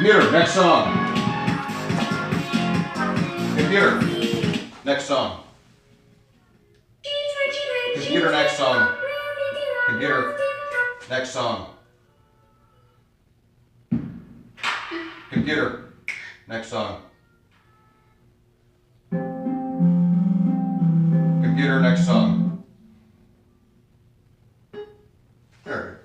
Computer, next song. Computer, next song. Computer, next song. Computer, next song. Computer, next song. Computer, next song. There.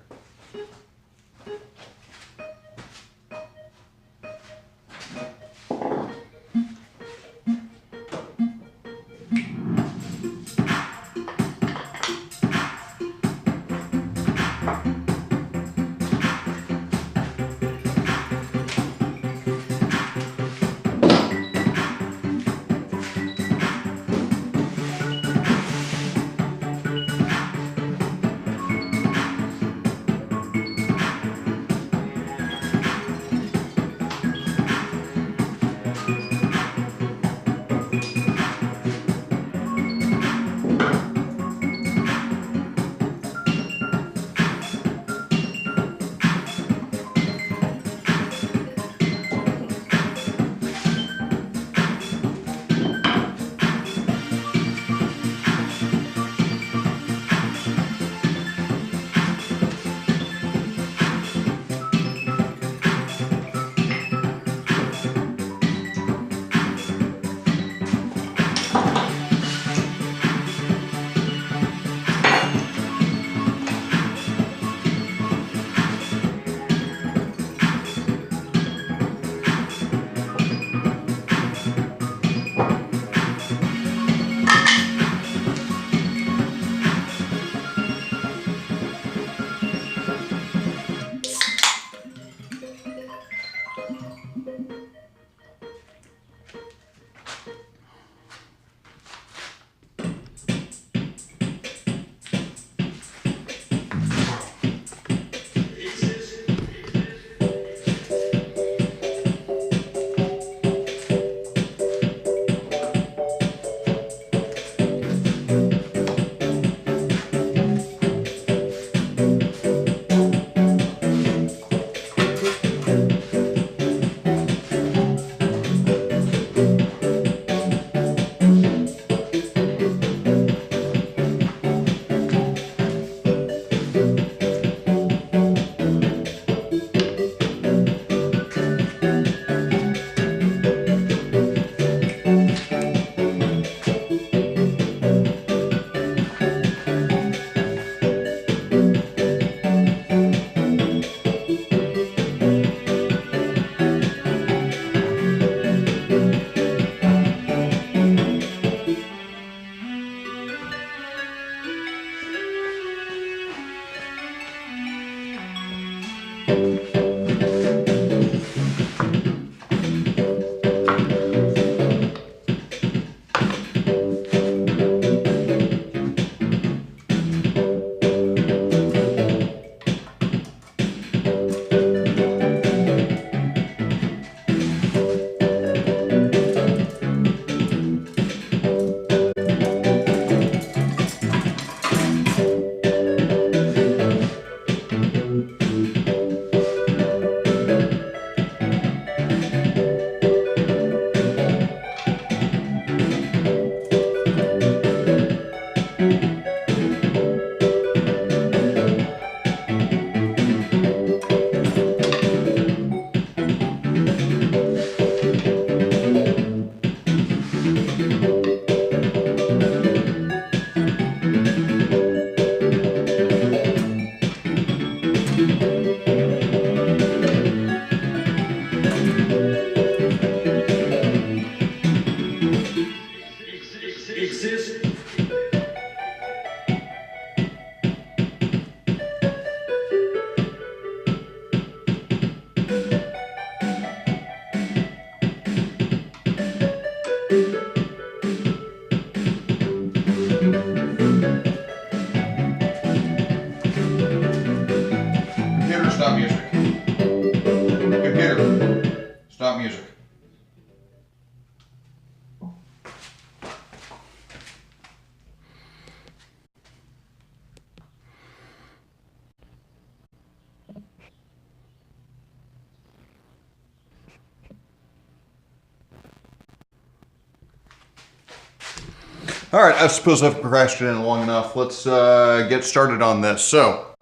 All right, I suppose I've procrastinated long enough. Let's get started on this. So,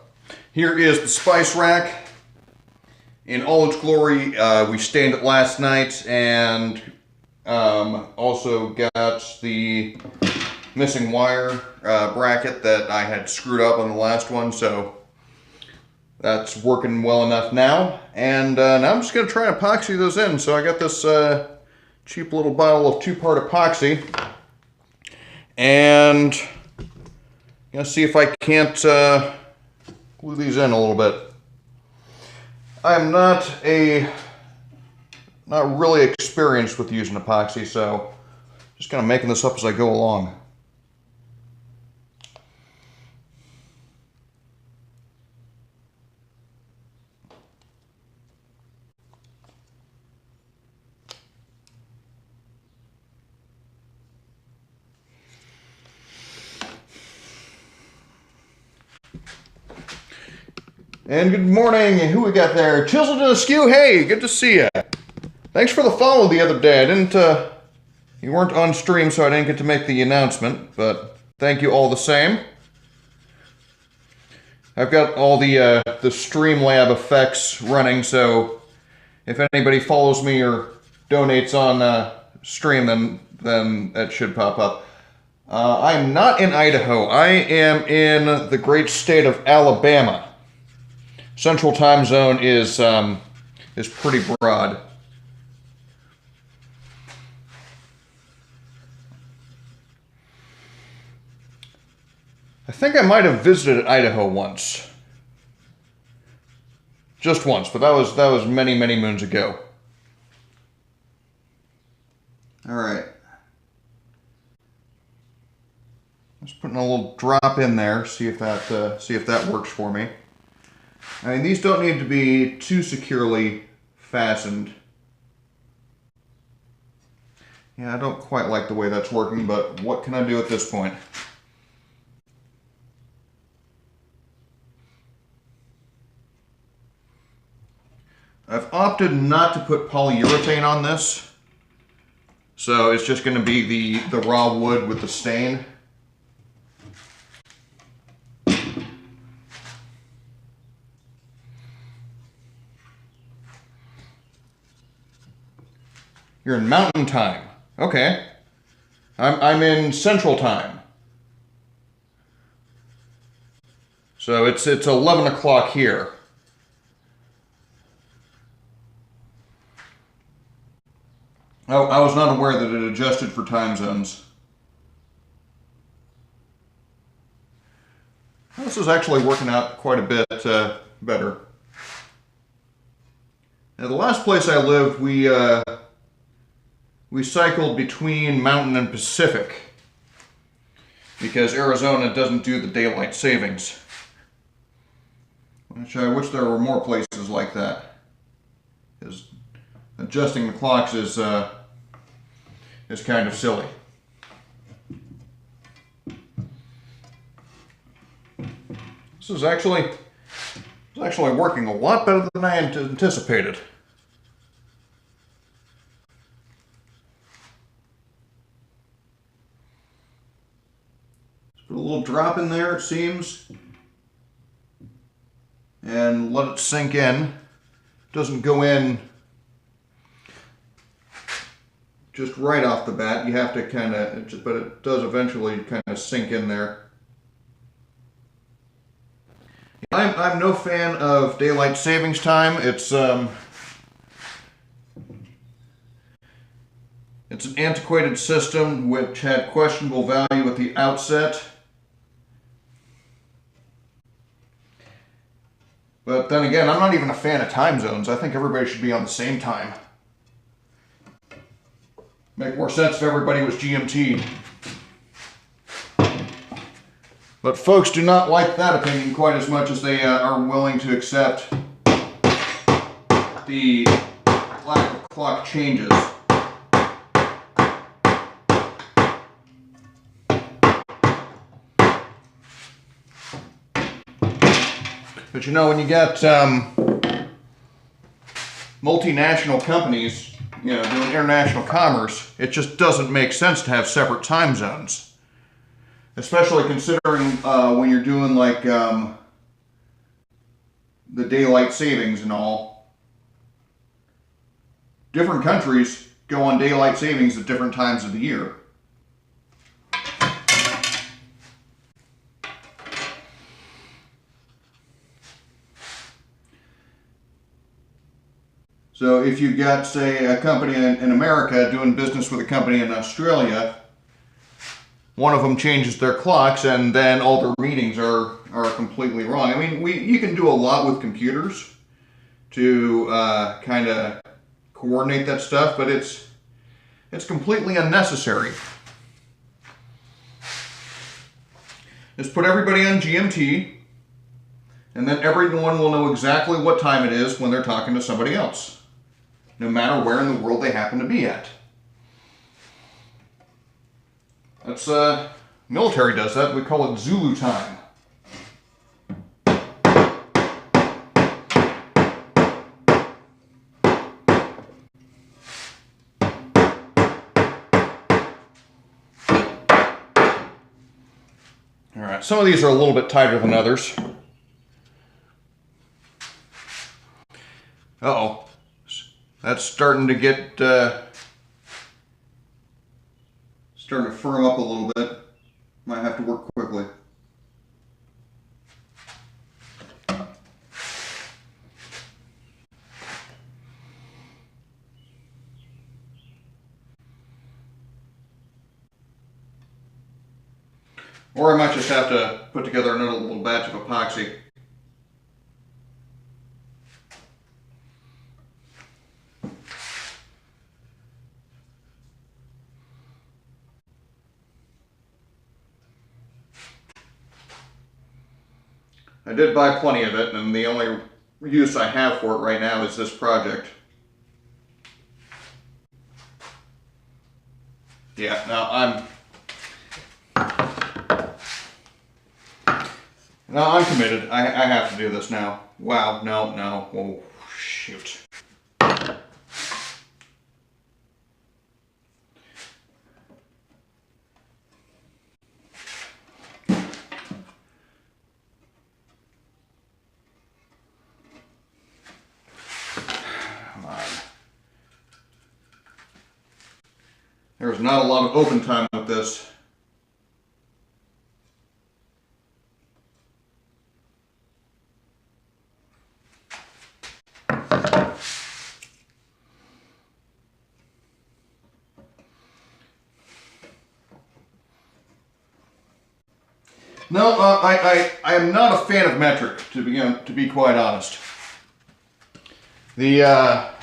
here is the spice rack in all its glory. We stained it last night, and also got the missing wire bracket that I had screwed up on the last one, so that's working well enough now. And now I'm just going to try and epoxy those in. So I got this cheap little bottle of 2-part epoxy, and I'm going to see if I can't glue these in a little bit. I'm not really experienced with using epoxy, so just kind of making this up as I go along. And good morning, who we got there? Chiseled and Askew, hey, good to see you. Thanks for the follow the other day. You weren't on stream, so I didn't get to make the announcement, but thank you all the same. I've got all the Streamlab effects running, so if anybody follows me or donates on stream, then that should pop up. I'm not in Idaho. I am in the great state of Alabama. Central time zone is pretty broad. I think I might have visited Idaho once. Just once, but that was many, many moons ago. All right. Just putting a little drop in there, see if that works for me. I mean, these don't need to be too securely fastened. Yeah, I don't quite like the way that's working, but what can I do at this point? I've opted not to put polyurethane on this, so it's just going to be the raw wood with the stain. You're in Mountain Time. Okay. I'm in Central Time. So it's 11 o'clock here. Oh, I was not aware that it adjusted for time zones. This is actually working out quite a bit better. Now, the last place I lived, we cycled between Mountain and Pacific because Arizona doesn't do the daylight savings. Which I wish there were more places like that, because adjusting the clocks is kind of silly. This is actually working a lot better than I anticipated. Put a little drop in there, it seems, and let it sink in. It doesn't go in just right off the bat. You have to kind of, but it does eventually kind of sink in there. I'm no fan of daylight savings time. It's an antiquated system which had questionable value at the outset. But then again, I'm not even a fan of time zones. I think everybody should be on the same time. Make more sense if everybody was GMT. But folks do not like that opinion quite as much as they are willing to accept the lack of clock changes. But you know, when you get multinational companies, you know, doing international commerce, it just doesn't make sense to have separate time zones. especially considering when you're doing like the daylight savings and all. Different countries go on daylight savings at different times of the year. So if you've got, say, a company in America doing business with a company in Australia, one of them changes their clocks and then all their meetings are completely wrong. I mean, you can do a lot with computers to kind of coordinate that stuff, but it's completely unnecessary. Just put everybody on GMT, and then everyone will know exactly what time it is when they're talking to somebody else, no matter where in the world they happen to be at. That's military does that. We call it Zulu time. All right, some of these are a little bit tighter than others. Uh-oh. That's starting to get, starting to firm up a little bit. Might have to work quickly. Or I might just have to put together another little batch of epoxy. I did buy plenty of it, and the only use I have for it right now is this project. Yeah, now I'm committed. I have to do this now. Wow, no. Oh, shoot. There's not a lot of open time with this. No, I am not a fan of metric, to be quite honest. The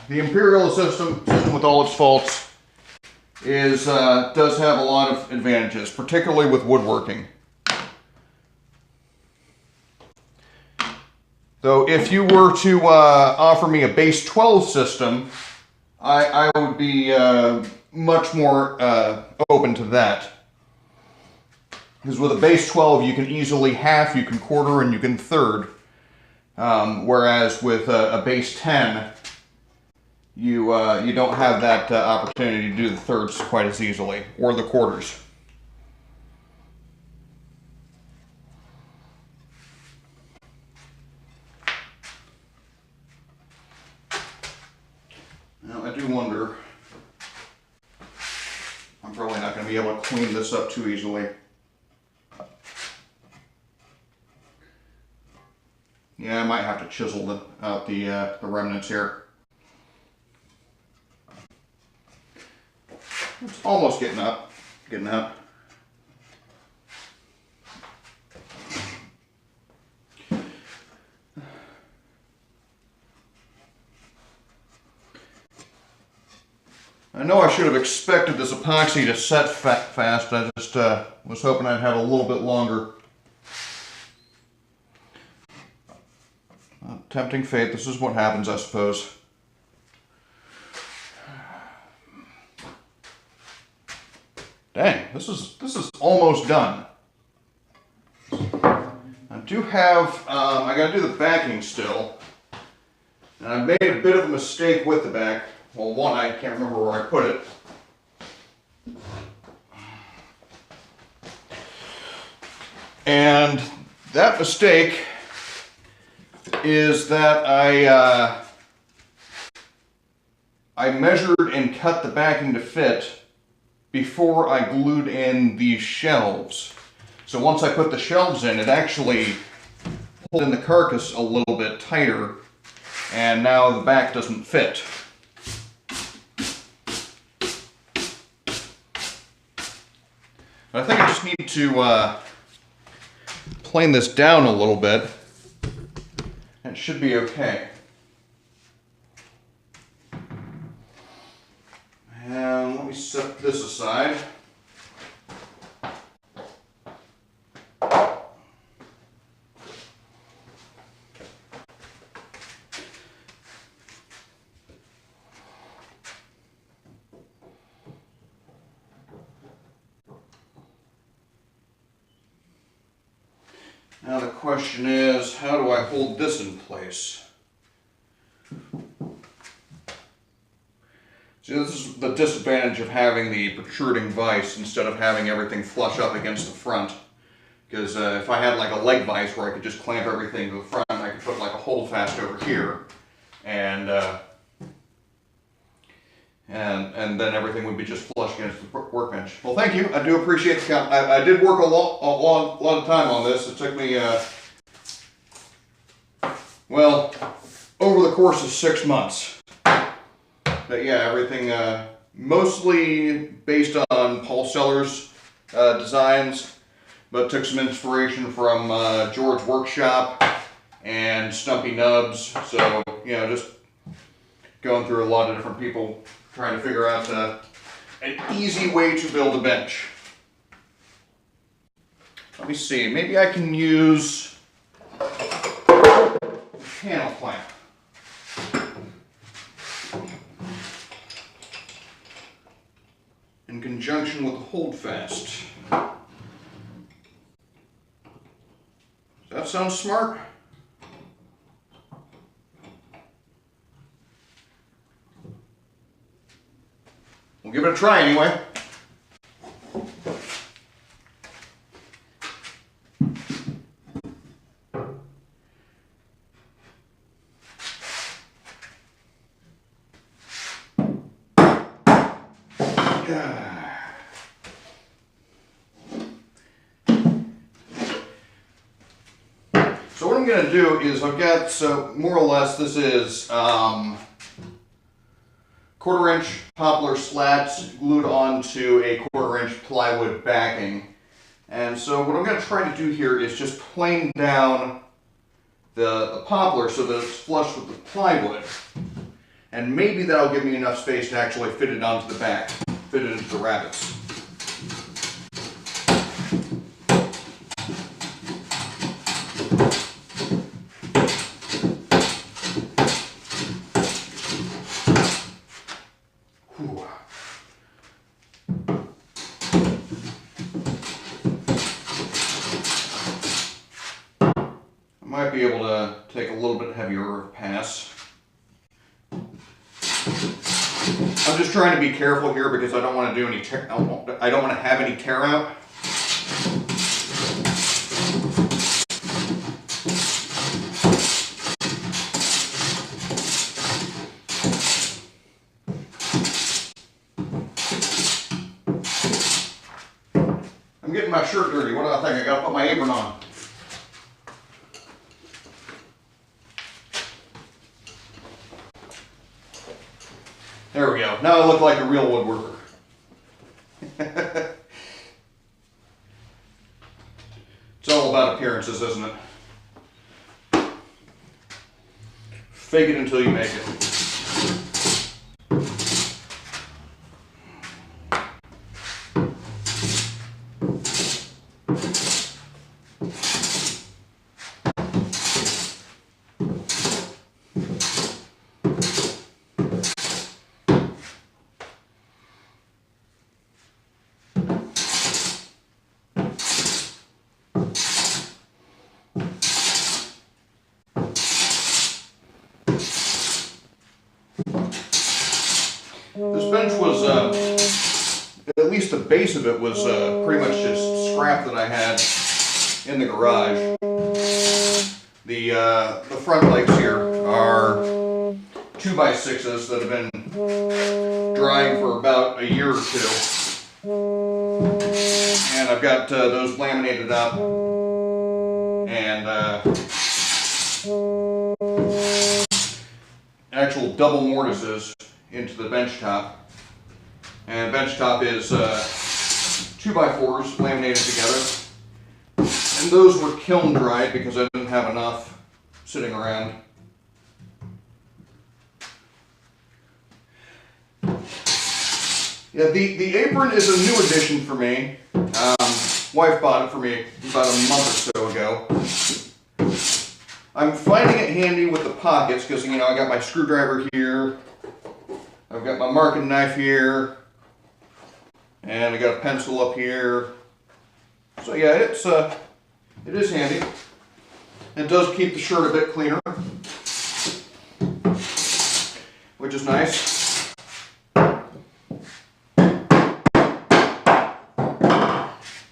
imperial system with all its faults does have a lot of advantages, particularly with woodworking. Though if you were to offer me a base 12 system, I would be much more open to that. Because with a base 12, you can easily half, you can quarter, and you can third. Whereas with a base 10, you don't have that opportunity to do the thirds quite as easily, or the quarters. Now I do wonder, I'm probably not going to be able to clean this up too easily. Yeah, I might have to chisel out the remnants here. It's almost getting up. I know I should have expected this epoxy to set fast. I just was hoping I'd have a little bit longer. Tempting fate. This is what happens, I suppose. Dang, this is almost done. I do have, I gotta do the backing still. And I made a bit of a mistake with the back. Well, one, I can't remember where I put it. And that mistake is that I measured and cut the backing to fit before I glued in these shelves. So once I put the shelves in, it actually pulled in the carcass a little bit tighter, and now the back doesn't fit. I think I just need to plane this down a little bit. It should be okay. And let me set this aside. Now the question is, how do I hold this in place? See, this is the disadvantage of having the protruding vise instead of having everything flush up against the front. Because if I had like a leg vise where I could just clamp everything to the front, I could put like a holdfast over here, and then everything would be just flush against the workbench. Well, thank you. I do appreciate the comment. I did work a lot of time on this. It took me, well, over the course of 6 months. But yeah, everything mostly based on Paul Sellers' designs, but took some inspiration from George Workshop and Stumpy Nubs. So, you know, just going through a lot of different people trying to figure out an easy way to build a bench. Let me see, maybe I can use a panel clamp. In conjunction with the holdfast. Does that sound smart? We'll give it a try anyway. So what I'm going to do is I've got, so more or less this is 1/4-inch poplar slats glued onto a 1/4-inch plywood backing. And so what I'm going to try to do here is just plane down the poplar so that it's flush with the plywood. And maybe that'll give me enough space to actually fit it onto the back, fit it into the rabbets. Might be able to take a little bit heavier pass. I'm just trying to be careful here because I don't want to do any tear. I don't want to have any tear out. I'm getting my shirt dirty. What do I think? I gotta put my apron on. There we go. Now I look like a real woodworker. It's all about appearances, isn't it? Fake it until you make it. This bench was, at least the base of it was pretty much just scrap that I had in the garage. The front legs here are 2x6s that have been drying for about a year or two. And I've got those laminated up and actual double mortises into the bench top. And bench top is 2x4s laminated together. And those were kiln dried because I didn't have enough sitting around. Yeah, the apron is a new addition for me. Wife bought it for me about a month or so ago. I'm finding it handy with the pockets because, you know, I got my screwdriver here, I've got my marking knife here, and I got a pencil up here. So yeah, it is handy. It does keep the shirt a bit cleaner, which is nice.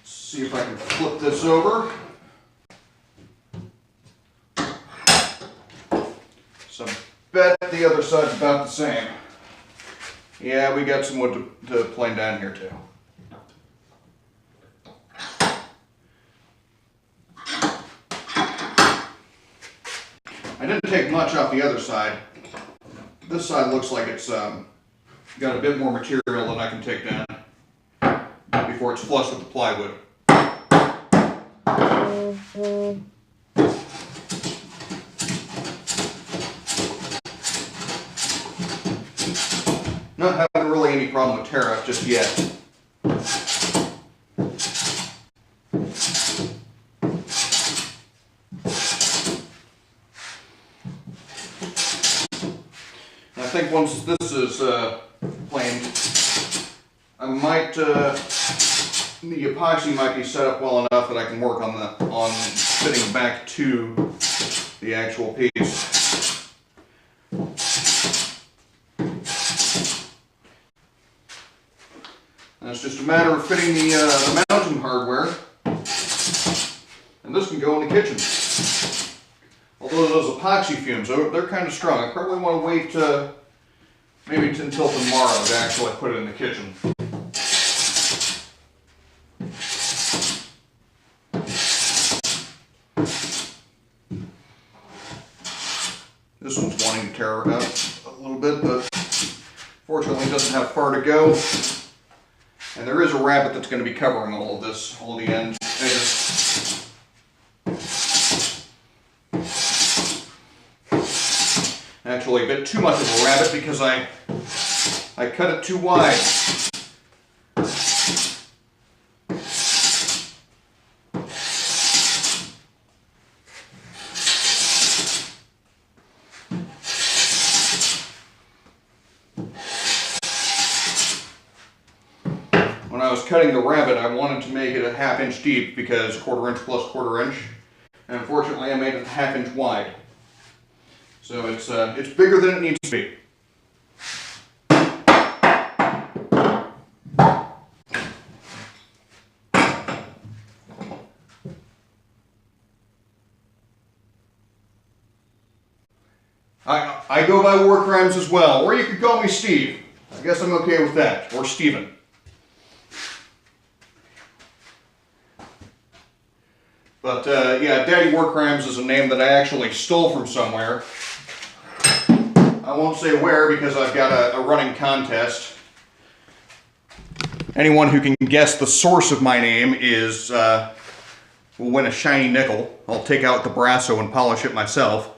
See if I can flip this over. So I bet the other side's about the same. Yeah, we got some wood to plane down here too. I didn't take much off the other side. This side looks like it's got a bit more material than I can take down before it's flush with the plywood. Not having really any problem with tariff just yet. I think once this is planed, I might the epoxy might be set up well enough that I can work on fitting back to the actual piece. And it's just a matter of fitting the mounting hardware, and this can go in the kitchen. Although those epoxy fumes, they're kind of strong. I probably want to wait maybe until tomorrow to actually put it in the kitchen. This one's wanting to tear out a little bit, but fortunately it doesn't have far to go. And there is a rabbit that's going to be covering all of this, all the edges. Actually a bit too much of a rabbit because I cut it too wide. When I was cutting the rabbit, I wanted to make it a 1/2 inch deep because 1/4 inch plus 1/4 inch. And unfortunately I made it 1/2 inch wide. So it's bigger than it needs to be. I go by Warcrimes as well, or you could call me Steve. I guess I'm okay with that, or Steven. But yeah, Daddy Warcrimes is a name that I actually stole from somewhere. I won't say where because I've got a running contest. Anyone who can guess the source of my name will win a shiny nickel. I'll take out the Brasso and polish it myself.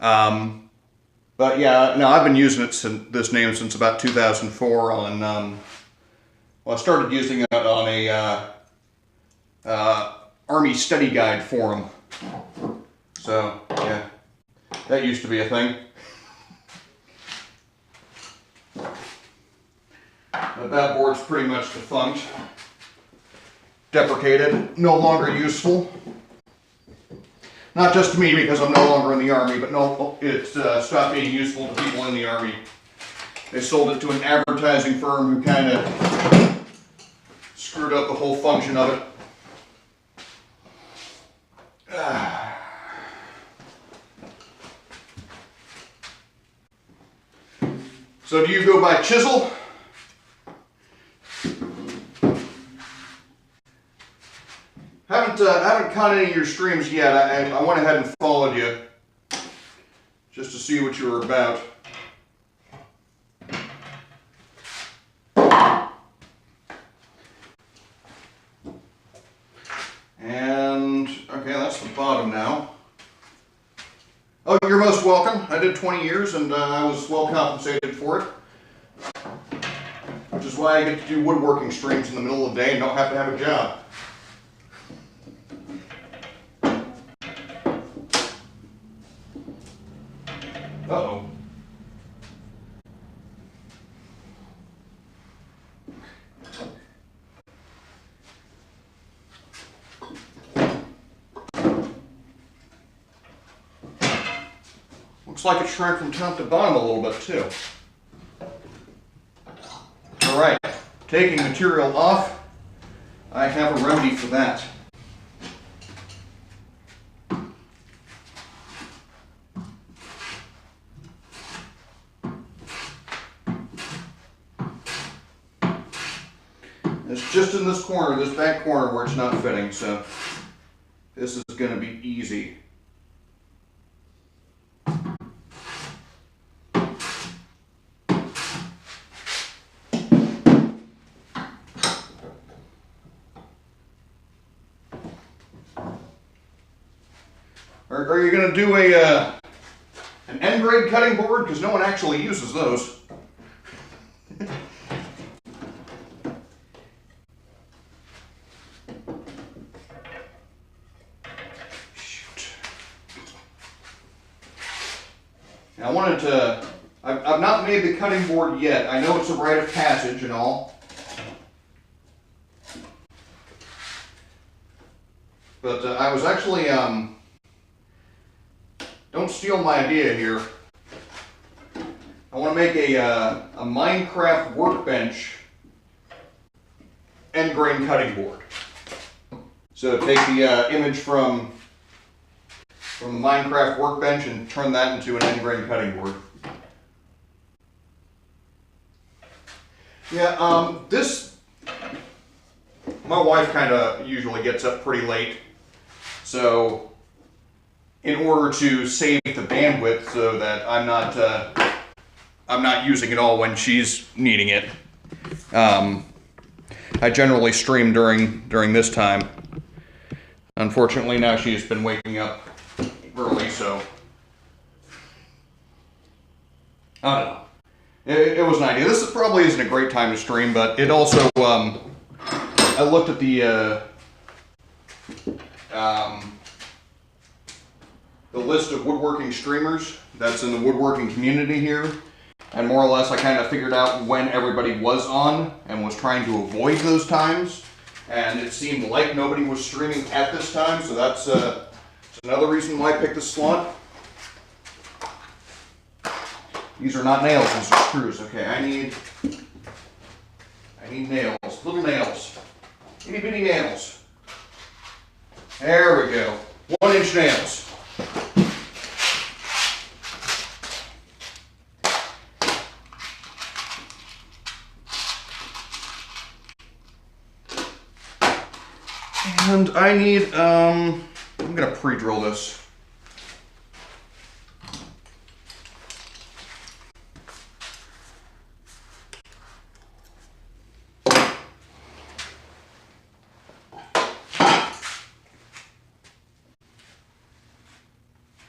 But yeah, no, I've been using this name since about 2004 on, well, I started using it on a Army Study Guide forum. So, yeah, that used to be a thing. But that board's pretty much defunct. Deprecated, no longer useful. Not just to me because I'm no longer in the Army, but no, it stopped being useful to people in the Army. They sold it to an advertising firm who kind of screwed up the whole function of it. So do you go by chisel? Haven't caught any of your streams yet. I went ahead and followed you just to see what you were about. And okay, that's the bottom now. Oh, you're most welcome. I did 20 years and I was well compensated for it. Which is why I get to do woodworking streams in the middle of the day and don't have to have a job. Uh-oh. Looks like it shrank from top to bottom a little bit too. All right, taking material off, I have a remedy for that. It's just in this corner, this back corner where it's not fitting, so this is going to be easy. Are you going to do an end grade cutting board? Because no one actually uses those. Shoot. Now I wanted to, I've not made the cutting board yet. I know it's a rite of passage and all. But I was actually, don't steal my idea here. I want to make a Minecraft workbench end grain cutting board. So take the image from the Minecraft workbench and turn that into an end grain cutting board. Yeah, my wife kind of usually gets up pretty late, so in order to save the bandwidth so that I'm not using it all when she's needing it, I generally stream during this time. Unfortunately, now she's been waking up early, so I don't know. It was an idea. This probably isn't a great time to stream, but it also I looked at the list of woodworking streamers that's in the woodworking community here, and more or less I kind of figured out when everybody was on and was trying to avoid those times, and it seemed like nobody was streaming at this time, so that's another reason why I picked this slot. These are not nails, these are screws. Okay, I need nails, little nails, itty bitty nails. There we go, 1-inch nails. And I need, I'm gonna pre-drill this.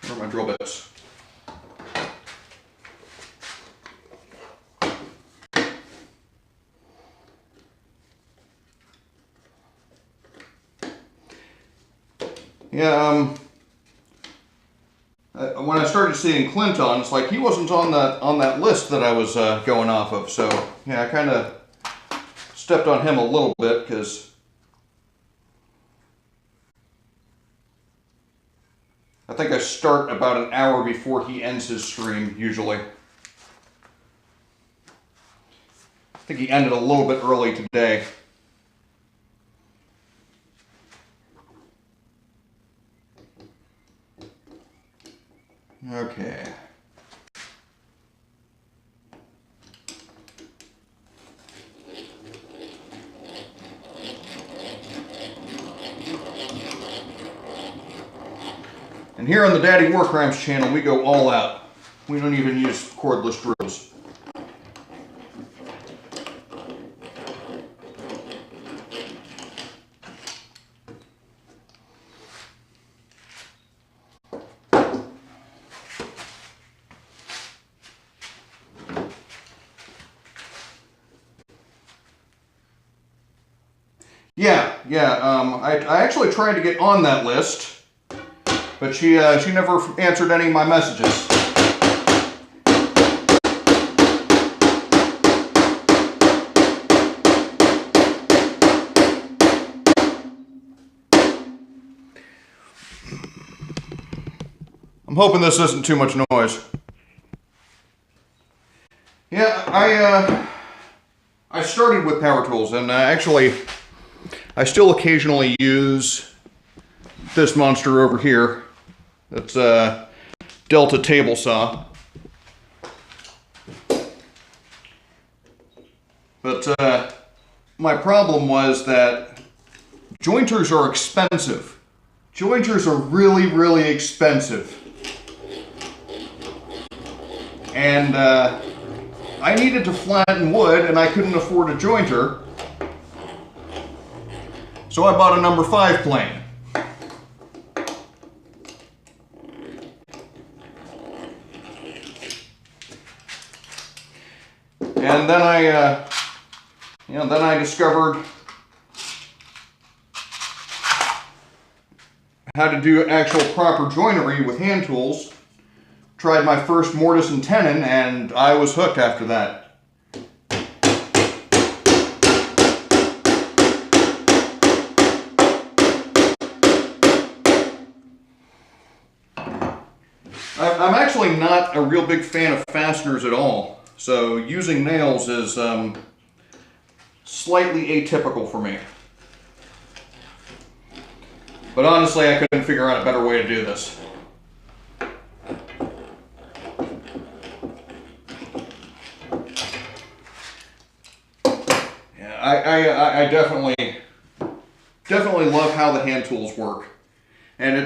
Where are my drill bits? Yeah, when I started seeing Clint on, it's like he wasn't on that list that I was going off of. So yeah, I kind of stepped on him a little bit because I think I start about an hour before he ends his stream usually. I think he ended a little bit early today. And here on the Daddy Warcrimes channel, we go all out. We don't even use cordless drills. I actually tried to get on that list, but she never answered any of my messages. I'm hoping this isn't too much noise. Yeah, I started with power tools, and actually I still occasionally use this monster over here. It's a Delta table saw. But my problem was that jointers are expensive. Jointers are really, really expensive. And I needed to flatten wood, and I couldn't afford a jointer. So I bought a number 5 plane. And then I discovered how to do actual proper joinery with hand tools. Tried my first mortise and tenon, and I was hooked after that. I'm actually not a real big fan of fasteners at all, so using nails is slightly atypical for me. But honestly, I couldn't figure out a better way to do this. I definitely love how the hand tools work, and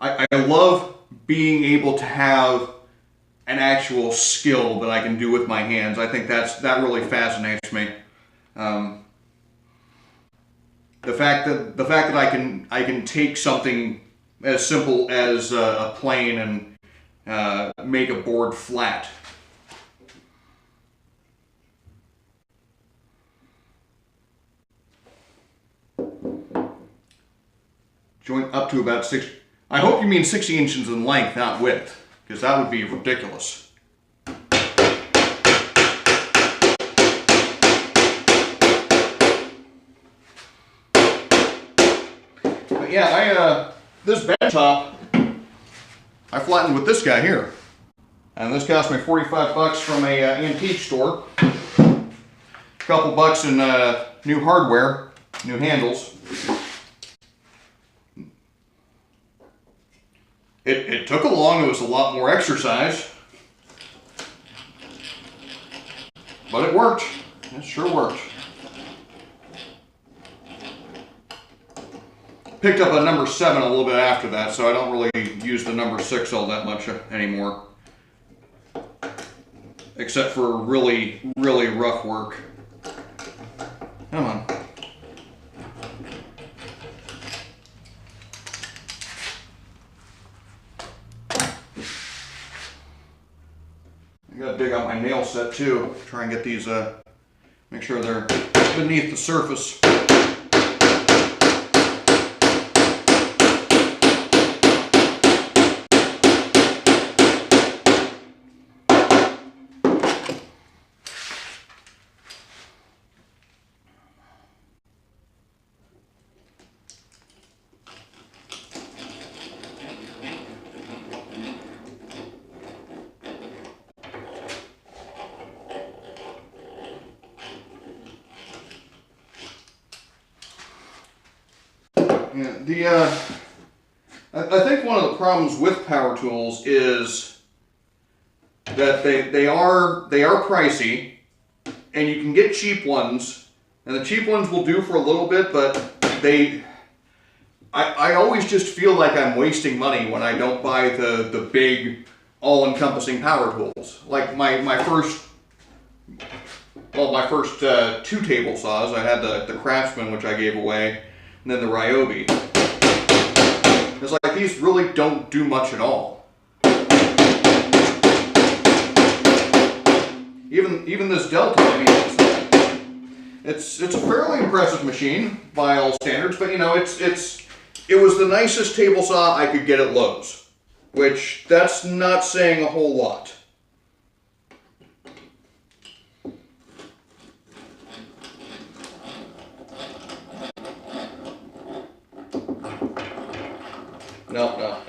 I love being able to have an actual skill that I can do with my hands. I think that really fascinates me. The fact that I can take something as simple as a plane and make a board flat. Joint up to about 6. I hope you mean 60 inches in length, not width, because that would be ridiculous. But yeah, this bench top, I flattened with this guy here, and this cost me 45 bucks from a antique store. A couple bucks in new hardware, new handles. It took along, it was a lot more exercise, but it worked. It sure worked. Picked up a number 7 a little bit after that, so I don't really use the number 6 all that much anymore. Except for really, really rough work. Come on. I gotta dig out my nail set too. Try and get these, make sure they're beneath the surface. Yeah, I think one of the problems with power tools is that they are pricey, and you can get cheap ones, and the cheap ones will do for a little bit, but I always just feel like I'm wasting money when I don't buy the big, all-encompassing power tools. Like my first two table saws, I had the Craftsman, which I gave away, and then the Ryobi. It's like these really don't do much at all. Even this Delta, I mean, it's a fairly impressive machine by all standards, but you know, it was the nicest table saw I could get at Lowe's, which that's not saying a whole lot. No.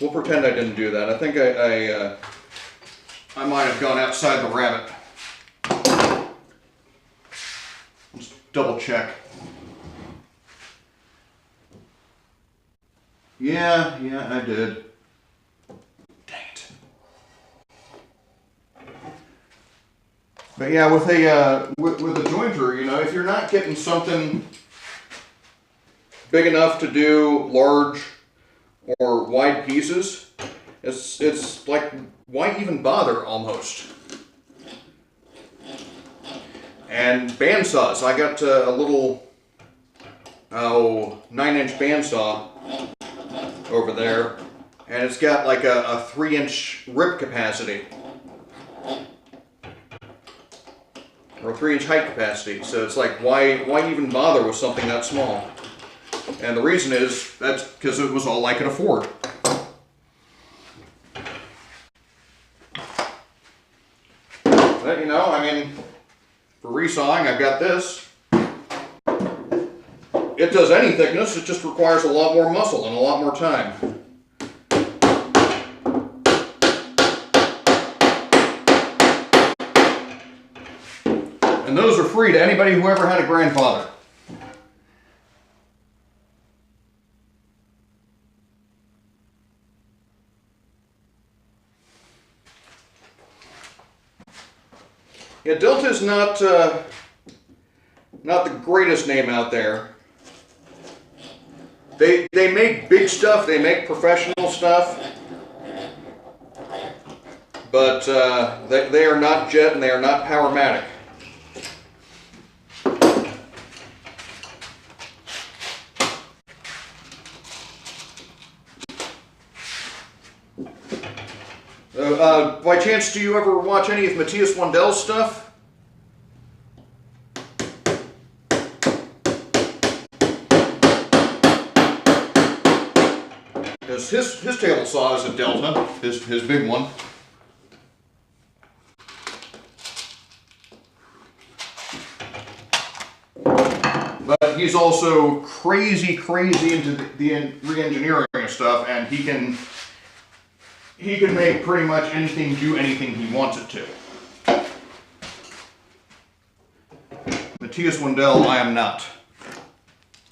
We'll pretend I didn't do that. I think I might have gone outside the rabbit. Let's double check. Yeah, I did. Dang it. But yeah, with a jointer, you know, if you're not getting something big enough to do large or wide pieces, it's like, why even bother almost? And bandsaws, I got a little 9-inch bandsaw over there, and it's got like a 3-inch rip capacity, or 3-inch height capacity. So it's like, why even bother with something that small? And the reason is, that's because it was all I could afford. But, you know, I mean, for resawing, I've got this. It does any thickness, it just requires a lot more muscle and a lot more time. And those are free to anybody who ever had a grandfather. Yeah, Delta's not the greatest name out there. They make big stuff, they make professional stuff, but they are not Jet and they are not Powermatic. By chance, do you ever watch any of Matthias Wandell's stuff? Because his table saw is a Delta, his big one. But he's also crazy into the re-engineering of stuff, and he can make pretty much anything do anything he wants it to. Matthias Wandell, I am not.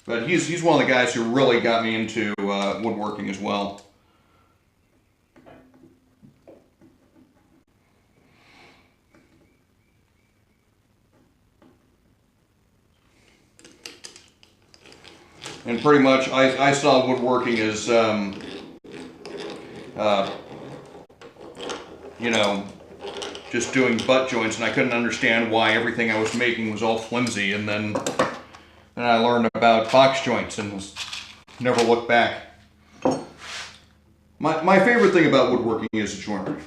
But he's one of the guys who really got me into woodworking as well. And pretty much I saw woodworking as you know, just doing butt joints, and I couldn't understand why everything I was making was all flimsy. And then I learned about box joints and never looked back. My favorite thing about woodworking is joinery.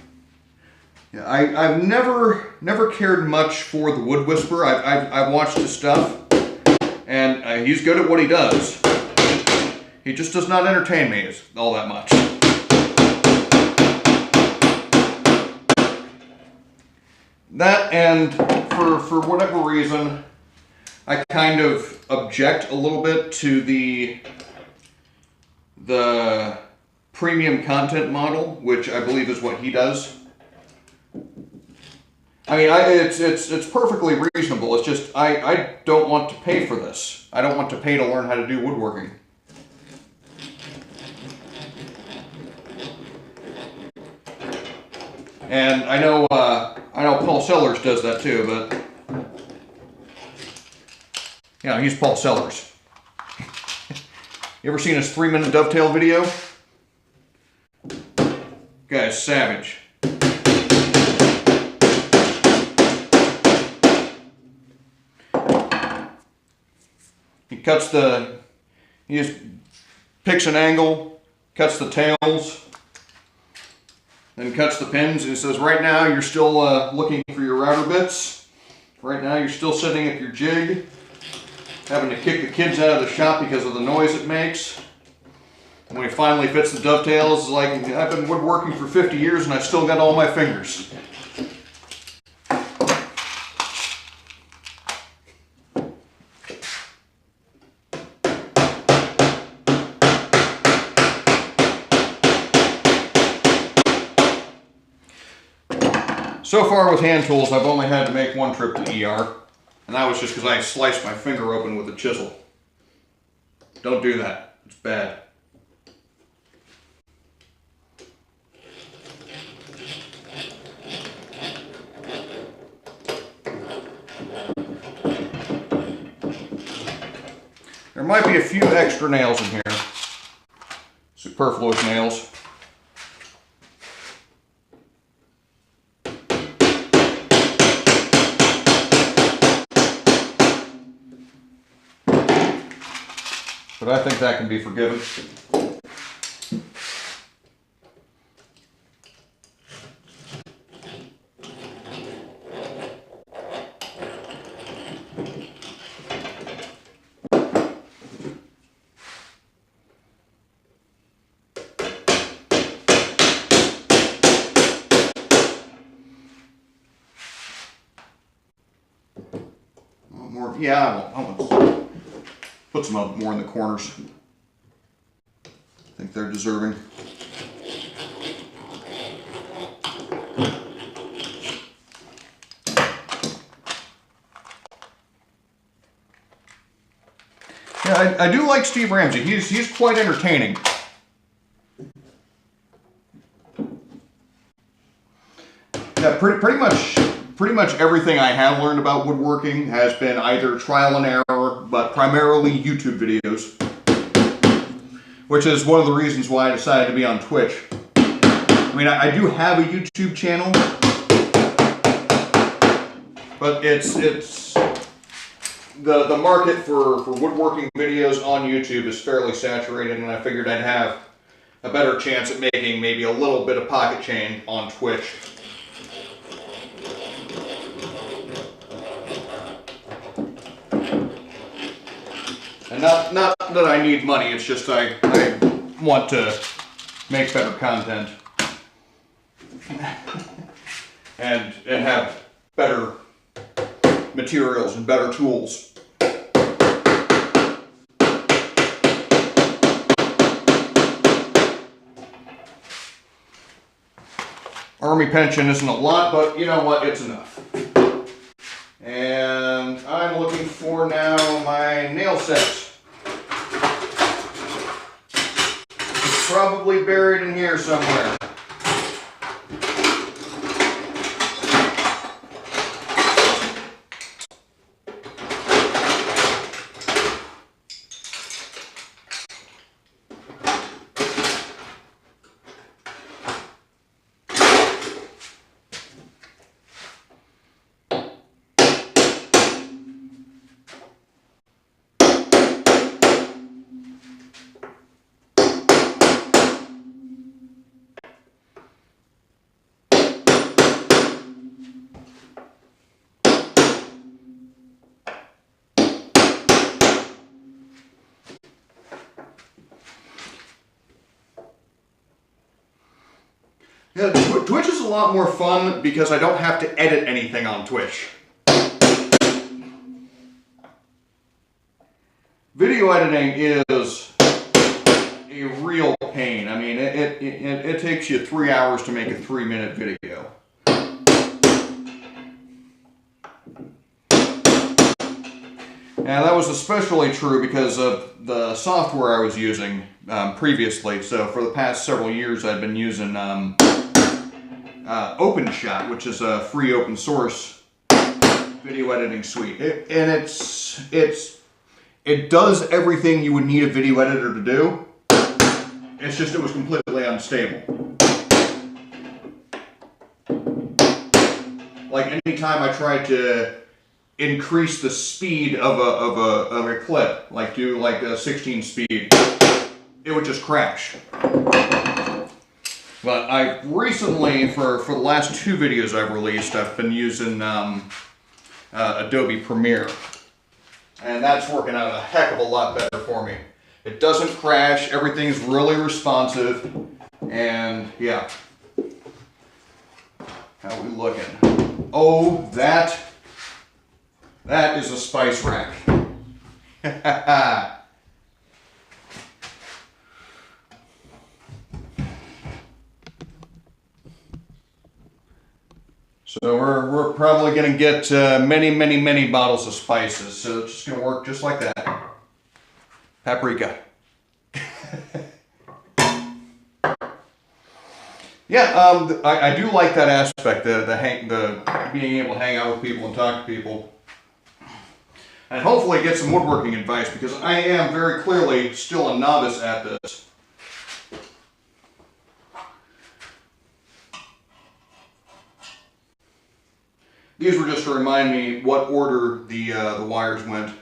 Yeah, I've never cared much for the Wood Whisperer. I've watched his stuff, and he's good at what he does. He just does not entertain me all that much. That, and for whatever reason, I kind of object a little bit to the premium content model, which I believe is what he does. I mean, it's perfectly reasonable. It's just I don't want to pay for this. I don't want to pay to learn how to do woodworking. And I know Paul Sellers does that too, but You know, he's Paul Sellers. You ever seen his 3-minute dovetail video? Guy's savage. He just picks an angle, cuts the tails, then cuts the pins. And he says, right now you're still looking for your router bits. Right now you're still setting up your jig, having to kick the kids out of the shop because of the noise it makes. And when he finally fits the dovetails, it's like, I've been woodworking for 50 years and I've still got all my fingers. So far with hand tools, I've only had to make one trip to ER, and that was just because I sliced my finger open with a chisel. Don't do that. It's bad. There might be a few extra nails in here. Superfluous nails. But I think that can be forgiven. More, yeah, I won't. Put some more in the corners. I think they're deserving. Yeah, I do like Steve Ramsey. He's quite entertaining. Yeah, pretty much everything I have learned about woodworking has been either trial and error, but primarily YouTube videos, which is one of the reasons why I decided to be on Twitch. I mean, I do have a YouTube channel, but it's the market for woodworking videos on YouTube is fairly saturated, and I figured I'd have a better chance at making maybe a little bit of pocket change on Twitch. And not that I need money, it's just I want to make better content and have better materials and better tools. Army pension isn't a lot, but you know what, it's enough. And I'm looking for now my nail set. It's probably buried in here somewhere. Yeah, Twitch is a lot more fun because I don't have to edit anything on Twitch. Video editing is a real pain. I mean, it takes you 3 hours to make a 3-minute video. And that was especially true because of the software I was using previously. So for the past several years, I've been using OpenShot, which is a free open source video editing suite. And it's it does everything you would need a video editor to do. It's just it was completely unstable. Like anytime I tried to increase the speed of a clip, like do like a 16 speed, it would just crash. But I recently, for the last 2 videos I've released, I've been using Adobe Premiere. And that's working out a heck of a lot better for me. It doesn't crash, everything's really responsive, and yeah. How are we looking? Oh, that is a spice rack. So we're probably going to get many bottles of spices. So it's just going to work just like that. Paprika. Yeah, I do like that aspect, the being able to hang out with people and talk to people. And hopefully get some woodworking advice, because I am very clearly still a novice at this. These were just to remind me what order the wires went.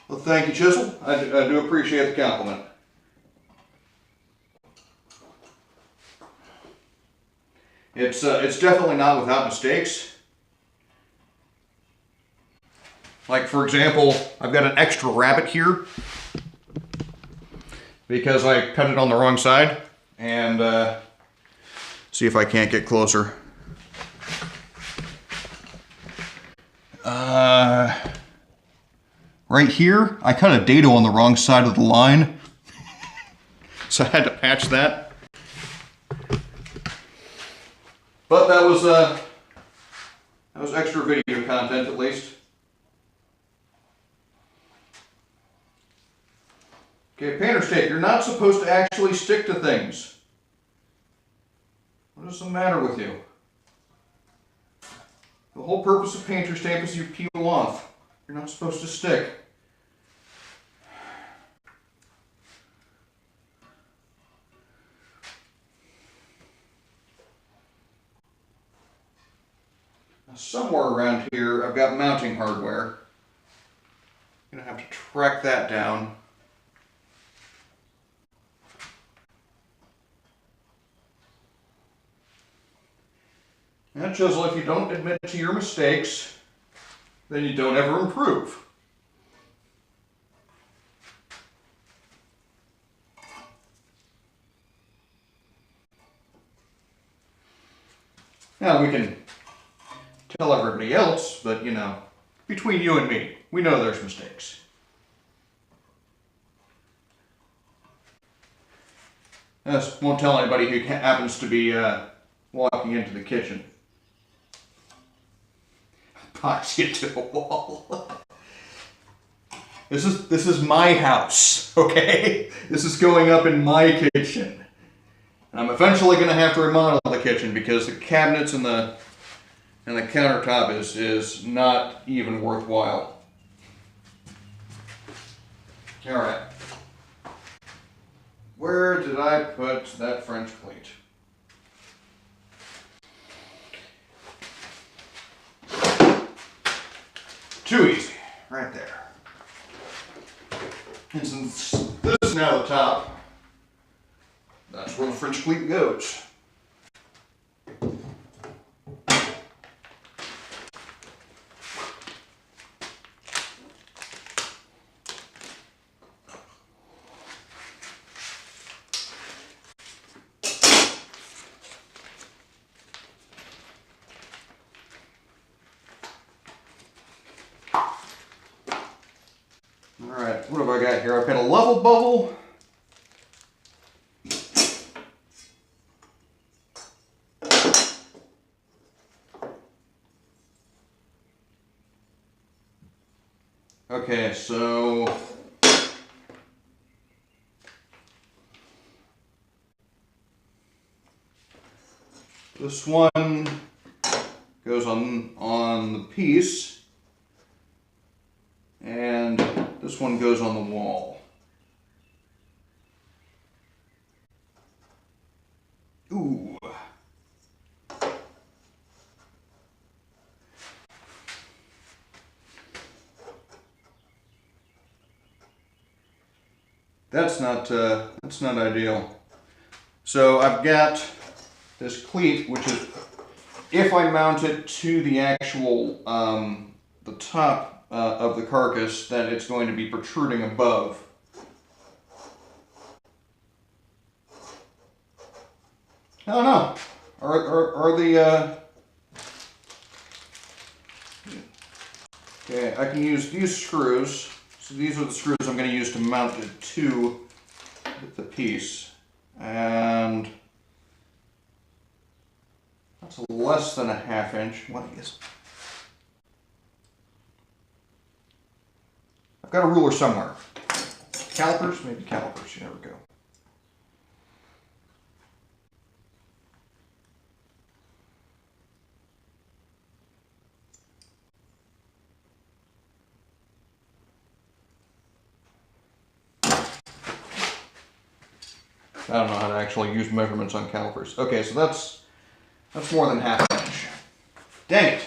Well, thank you, Chisel. I do appreciate the compliment. It's definitely not without mistakes. Like, for example, I've got an extra rabbit here because I cut it on the wrong side. And see if I can't get closer. Right here, I cut a dado on the wrong side of the line, so I had to patch that. But that was extra video content, at least. Okay, painter's tape. You're not supposed to actually stick to things. What is the matter with you? The whole purpose of painter's tape is you peel off. You're not supposed to stick. Now, somewhere around here, I've got mounting hardware. I'm going to have to track that down. And Chisel, if you don't admit to your mistakes, then you don't ever improve. Now we can tell everybody else, but you know, between you and me, we know there's mistakes. I just won't tell anybody who happens to be walking into the kitchen. Box you to the wall. This is my house, okay? This is going up in my kitchen. I'm eventually going to have to remodel the kitchen because the cabinets and the countertop is not even worthwhile. All right. Where did I put that French cleat? Too easy, right there. And since this is now the top, that's where the French cleat goes. Alright, what have I got here? I've got a level bubble. Okay, so this one goes on the piece. this one goes on the wall. Ooh. That's not ideal. So I've got this cleat, which is, if I mount it to the actual the top of the carcass, then it's going to be protruding above. I don't know. Are the okay? I can use these screws. So these are the screws I'm going to use to mount it to the piece, and that's less than a ½ inch. What is? I've got a ruler somewhere. Calipers? Maybe calipers. There we go. I don't know how to actually use measurements on calipers. Okay, so that's more than ½ inch. Dang it!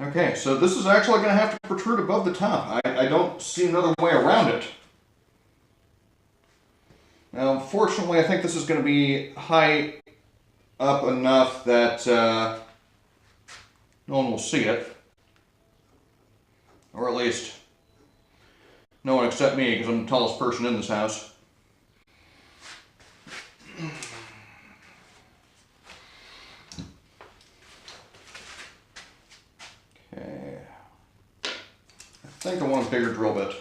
Okay, so this is actually going to have to protrude above the top. I don't see another way around it. Now, fortunately, I think this is going to be high up enough that no one will see it. Or at least, no one except me, because I'm the tallest person in this house. Okay. I think I want a bigger drill bit.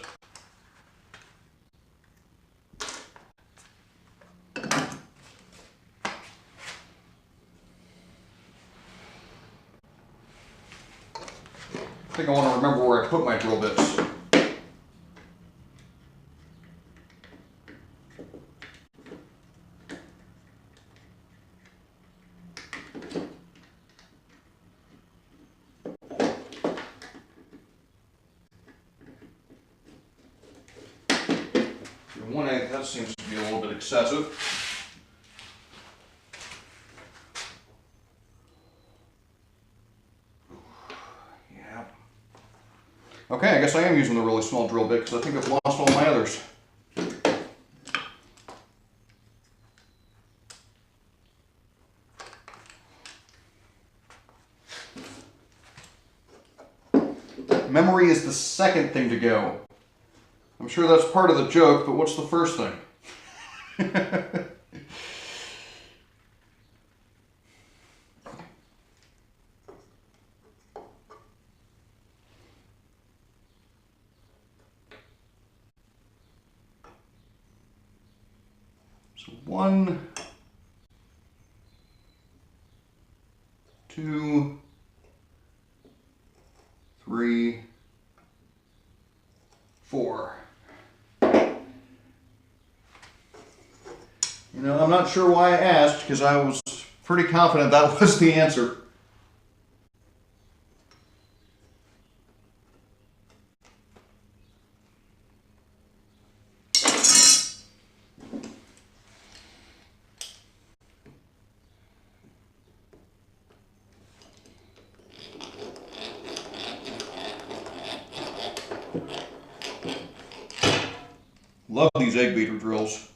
I think I want to remember where I put my drill bits. That seems to be a little bit excessive. Yeah. Okay, I guess I am using the really small drill bit because I think I've lost all my others. Memory is the second thing to go. I'm sure that's part of the joke, but what's the first thing? So 1, 2, 3, 4. You know, I'm not sure why I asked, because I was pretty confident that was the answer. Love these egg beater drills.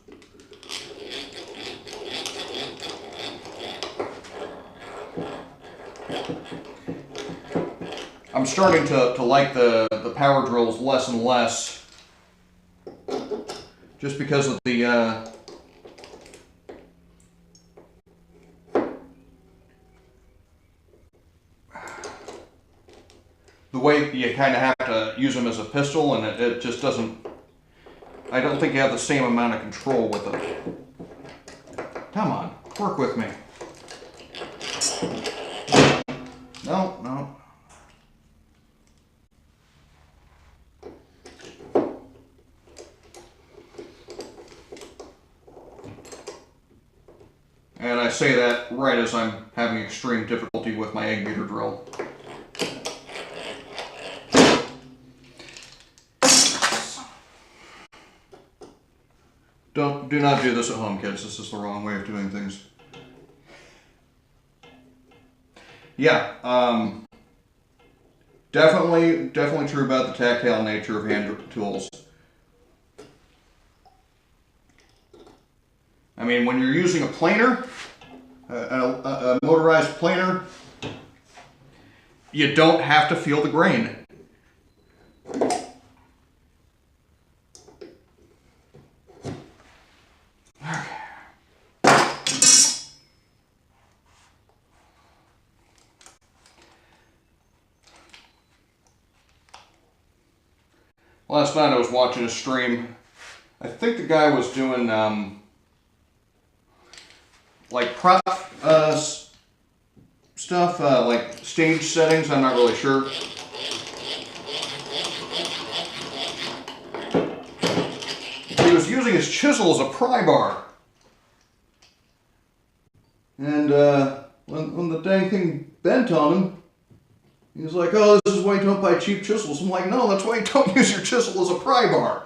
I'm starting to like the power drills less and less, just because of the way you kind of have to use them as a pistol, and it just doesn't, I don't think you have the same amount of control with them. Come on, work with me. No, no. And I say that right as I'm having extreme difficulty with my egg beater drill. Do not do this at home, kids. This is the wrong way of doing things. Yeah, definitely true about the tactile nature of hand tools. I mean, when you're using a planer, a motorized planer, you don't have to feel the grain. Last night I was watching a stream. I think the guy was doing like prop stuff, like stage settings. I'm not really sure. He was using his chisel as a pry bar. And when the dang thing bent on him, he was like, oh, this is why you don't buy cheap chisels. I'm like, no, that's why you don't use your chisel as a pry bar.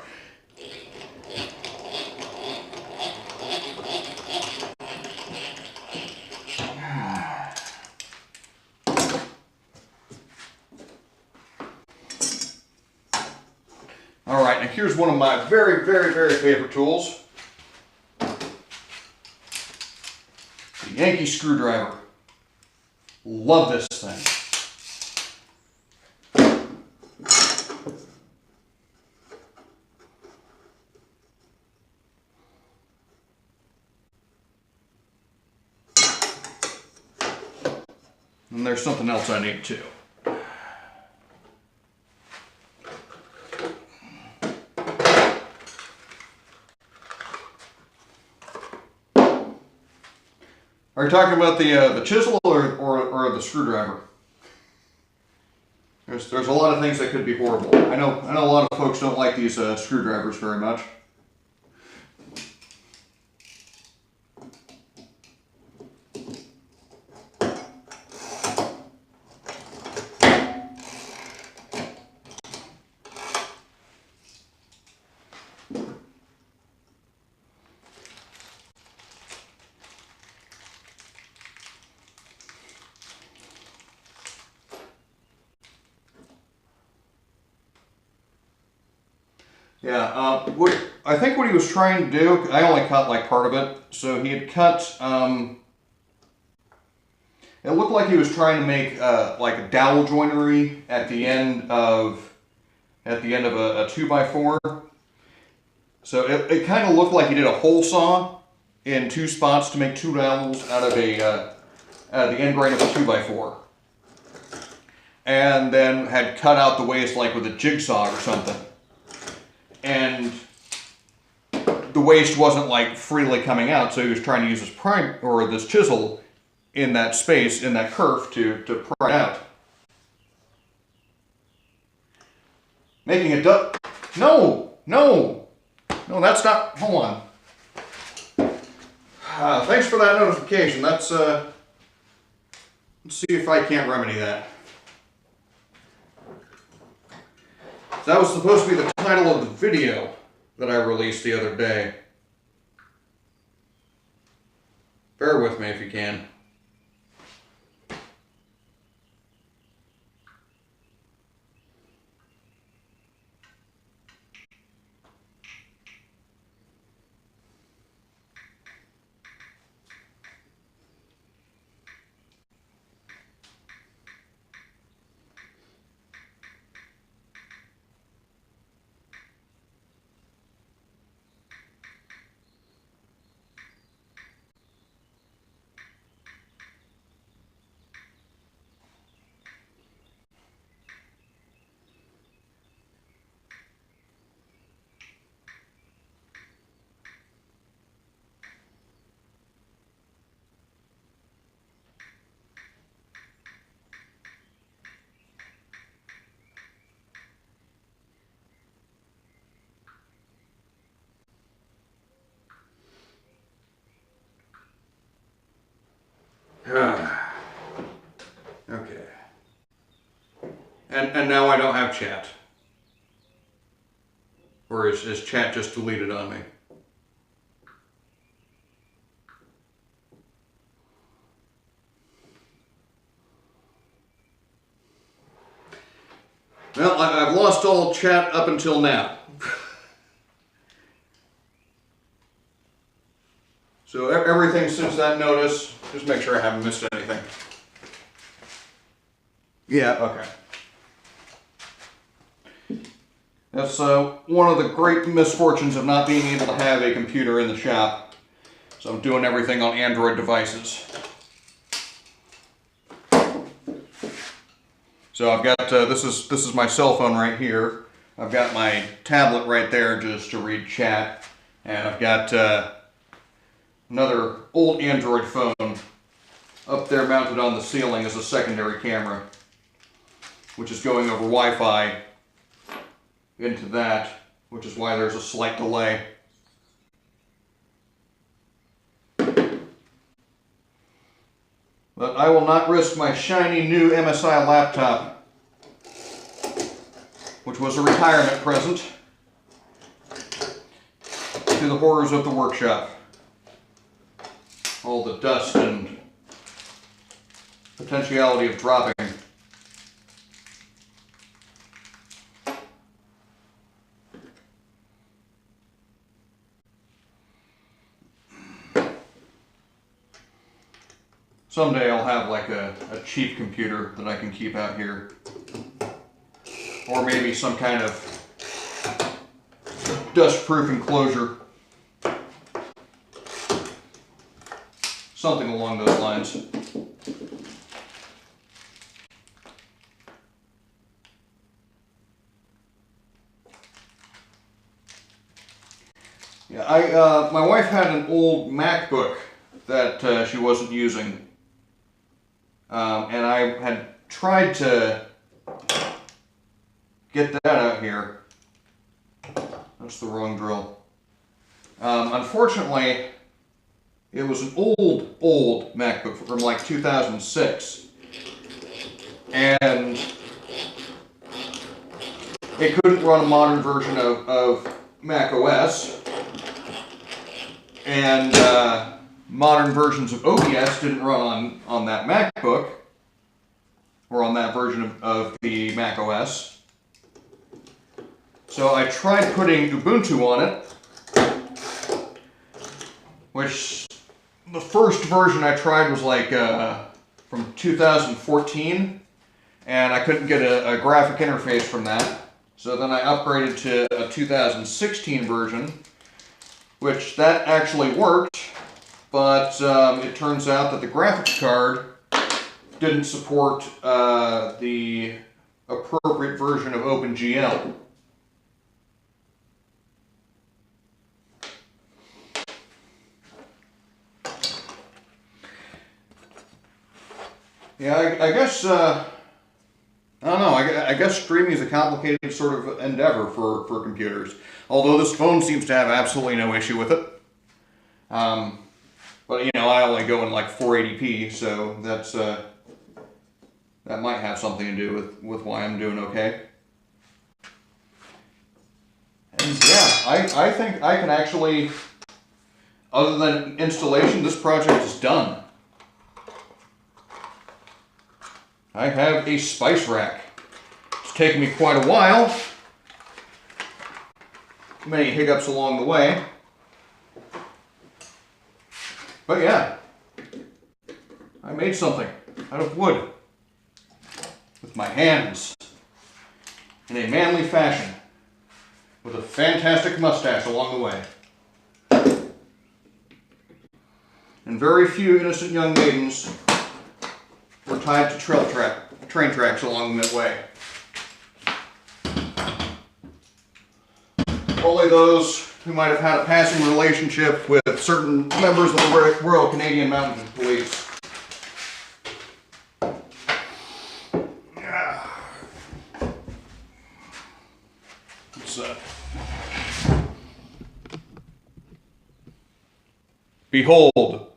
All right, now here's one of my very favorite tools. The Yankee screwdriver. Love this thing. And there's something else I need too. Are you talking about the chisel or the screwdriver? There's a lot of things that could be horrible. I know a lot of folks don't like these screwdrivers very much. Yeah, I think what he was trying to do, I only cut like part of it, so he had cut, it looked like he was trying to make like a dowel joinery at the end of a 2x4. So it kind of looked like he did a hole saw in two spots to make two dowels out of the end grain of a 2x4. And then had cut out the waist like with a jigsaw or something. And the waste wasn't like freely coming out, so he was trying to use this chisel in that space, in that kerf to pry it out. Making a duck. No, that's not. Hold on. Thanks for that notification. Let's see if I can't remedy that. That was supposed to be the title of the video that I released the other day. Bear with me if you can. And now I don't have chat. Or is chat just deleted on me? Well, I've lost all chat up until now. So everything since that notice, just make sure I haven't missed anything. Yeah, okay. That's one of the great misfortunes of not being able to have a computer in the shop. So I'm doing everything on Android devices. So I've got, this is my cell phone right here. I've got my tablet right there just to read chat. And I've got another old Android phone up there mounted on the ceiling as a secondary camera, which is going over Wi-Fi into that, which is why there's a slight delay. But I will not risk my shiny new MSI laptop, which was a retirement present, to the horrors of the workshop. All the dust and potentiality of dropping. Someday I'll have like a cheap computer that I can keep out here. Or maybe some kind of dust-proof enclosure. Something along those lines. Yeah, my wife had an old MacBook that she wasn't using. And I had tried to get that out here. That's the wrong drill. Unfortunately, it was an old MacBook from like 2006. And it couldn't run a modern version of Mac OS. And modern versions of OBS didn't run on that MacBook, or on that version of the Mac OS. So I tried putting Ubuntu on it, which the first version I tried was like from 2014, and I couldn't get a graphic interface from that. So then I upgraded to a 2016 version, which that actually worked. But it turns out that the graphics card didn't support the appropriate version of OpenGL. Yeah, I guess, I don't know, I guess streaming is a complicated sort of endeavor for computers. Although this phone seems to have absolutely no issue with it. But, you know, I only go in like 480p, so that's, that might have something to do with why I'm doing okay. And yeah, I think I can actually, other than installation, this project is done. I have a spice rack. It's taken me quite a while. Many hiccups along the way. But yeah, I made something out of wood with my hands in a manly fashion with a fantastic mustache along the way. And very few innocent young maidens were tied to train tracks along that way. Only those who might have had a passing relationship with certain members of the Royal Canadian Mounted Police. Behold,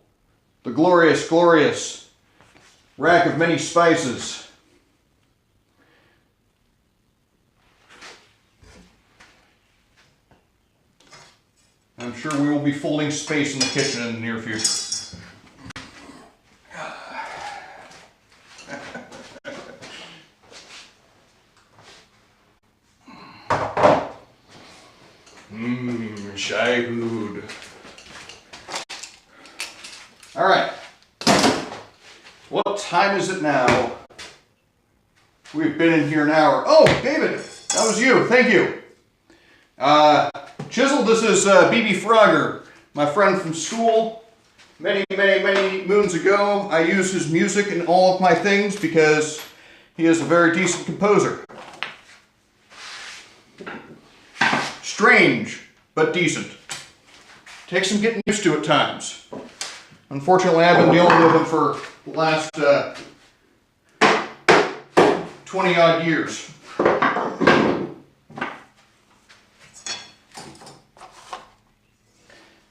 the glorious, glorious rack of many spices. I'm sure we will be folding space in the kitchen in the near future. Shy food. All right. What time is it now? We've been in here an hour. Oh, David, that was you. Thank you. Chisel, this is BB Frogger, my friend from school. Many moons ago, I used his music in all of my things because he is a very decent composer. Strange, but decent. Takes some getting used to at times. Unfortunately, I've been dealing with him for the last 20 odd years.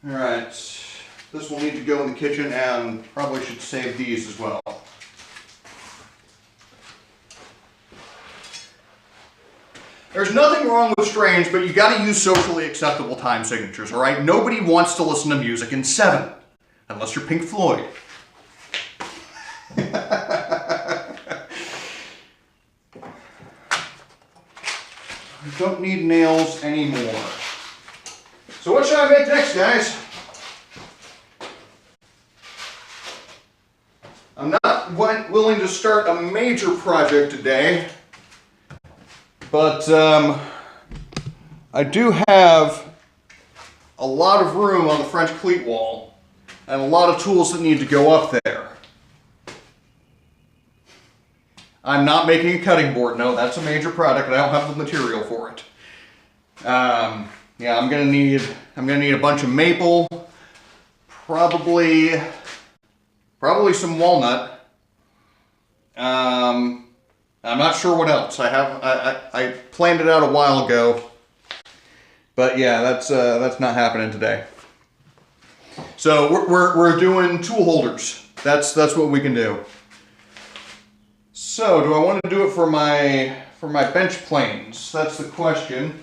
Alright, this will need to go in the kitchen and probably should save these as well. There's nothing wrong with Strange, but you gotta use socially acceptable time signatures, alright? Nobody wants to listen to music in 7, unless you're Pink Floyd. I don't need nails anymore. So what should I make next, guys? I'm not willing to start a major project today, but I do have a lot of room on the French cleat wall and a lot of tools that need to go up there. I'm not making a cutting board. No, that's a major product and I don't have the material for it. Yeah, I'm gonna need a bunch of maple, probably some walnut. I'm not sure what else. I planned it out a while ago, but yeah, that's not happening today. So we're doing tool holders. That's what we can do. So do I want to do it for my bench planes? That's the question.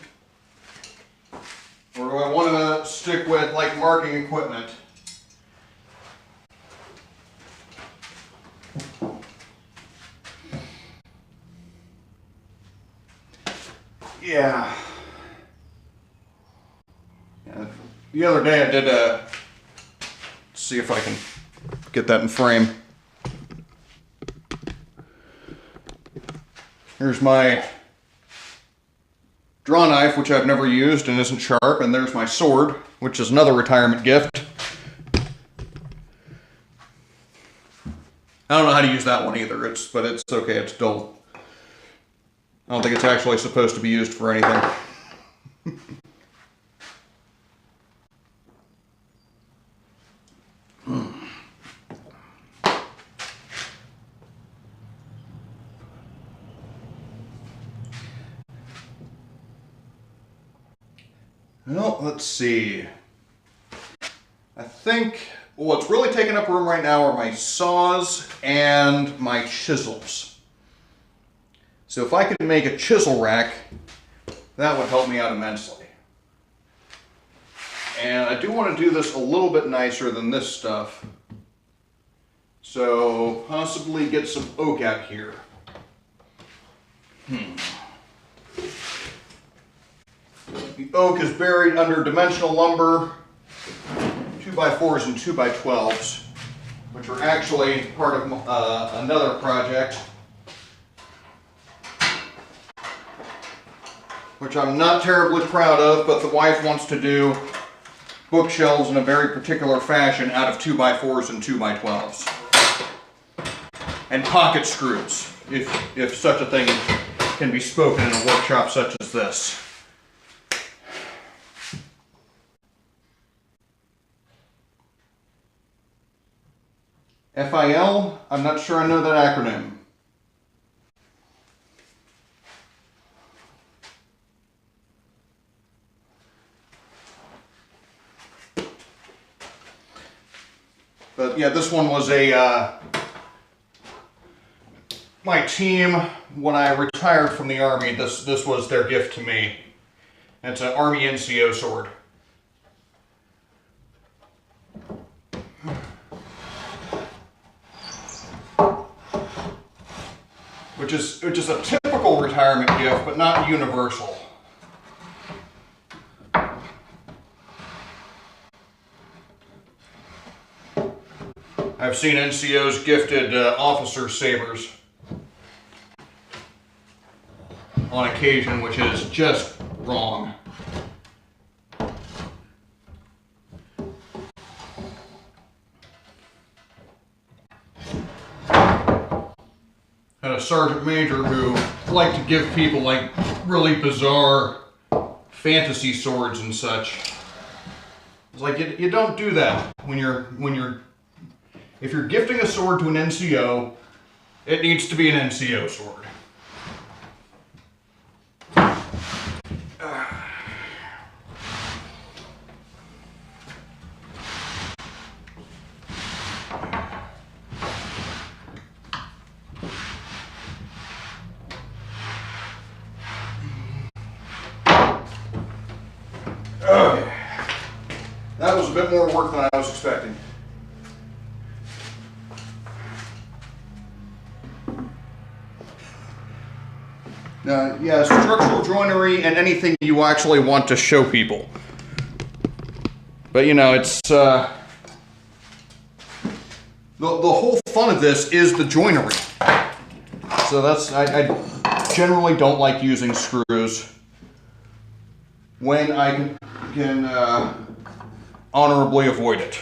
Or do I want to stick with like marking equipment? Yeah. The other day I did let's see if I can get that in frame. Here's my draw knife, which I've never used and isn't sharp, and there's my sword, which is another retirement gift. I don't know how to use that one either, but it's okay, it's dull. I don't think it's actually supposed to be used for anything. Well, let's see. I think what's really taking up room right now are my saws and my chisels. So if I could make a chisel rack, that would help me out immensely. And I do want to do this a little bit nicer than this stuff. So possibly get some oak out here. The oak is buried under dimensional lumber, 2x4s and 2x12s, which are actually part of another project, which I'm not terribly proud of, but the wife wants to do bookshelves in a very particular fashion out of 2x4s and 2x12s. And pocket screws, if such a thing can be spoken in a workshop such as this. FIL, I'm not sure I know that acronym. But yeah, this one was my team, when I retired from the Army, this was their gift to me. It's an Army NCO sword. which is a typical retirement gift, but not universal. I've seen NCOs gifted officer sabers on occasion, which is just wrong. Had a sergeant major who liked to give people like really bizarre fantasy swords and such. It's like you don't do that if you're gifting a sword to an NCO, it needs to be an NCO sword. Okay. That was a bit more work than I was expecting. Yeah, structural joinery and anything you actually want to show people. But you know, it's the whole fun of this is the joinery. So that's I generally don't like using screws when I can honorably avoid it.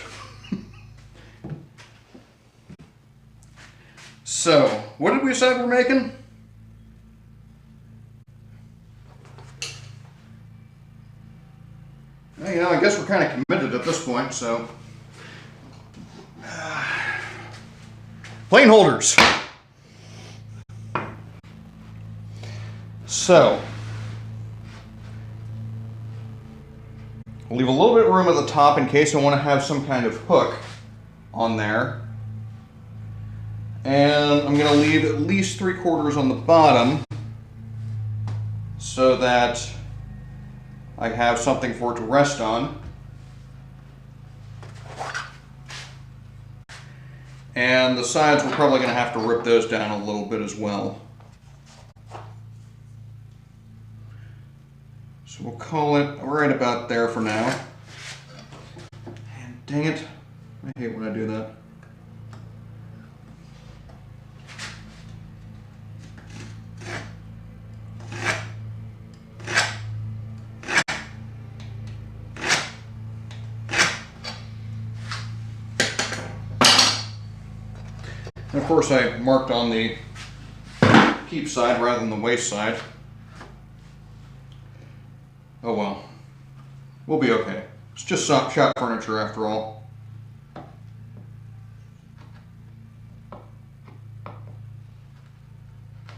So, what did we decide we're making? Well, you know, I guess we're kind of committed at this point, so. Plane holders. So, we'll leave a little bit of room at the top in case I want to have some kind of hook on there. And I'm going to leave at least 3/4 on the bottom so that I have something for it to rest on. And the sides, we're probably going to have to rip those down a little bit as well. So we'll call it right about there for now. And dang it, I hate when I do that. And of course I marked on the keep side rather than the waste side. Oh well, we'll be okay. It's just shop furniture after all.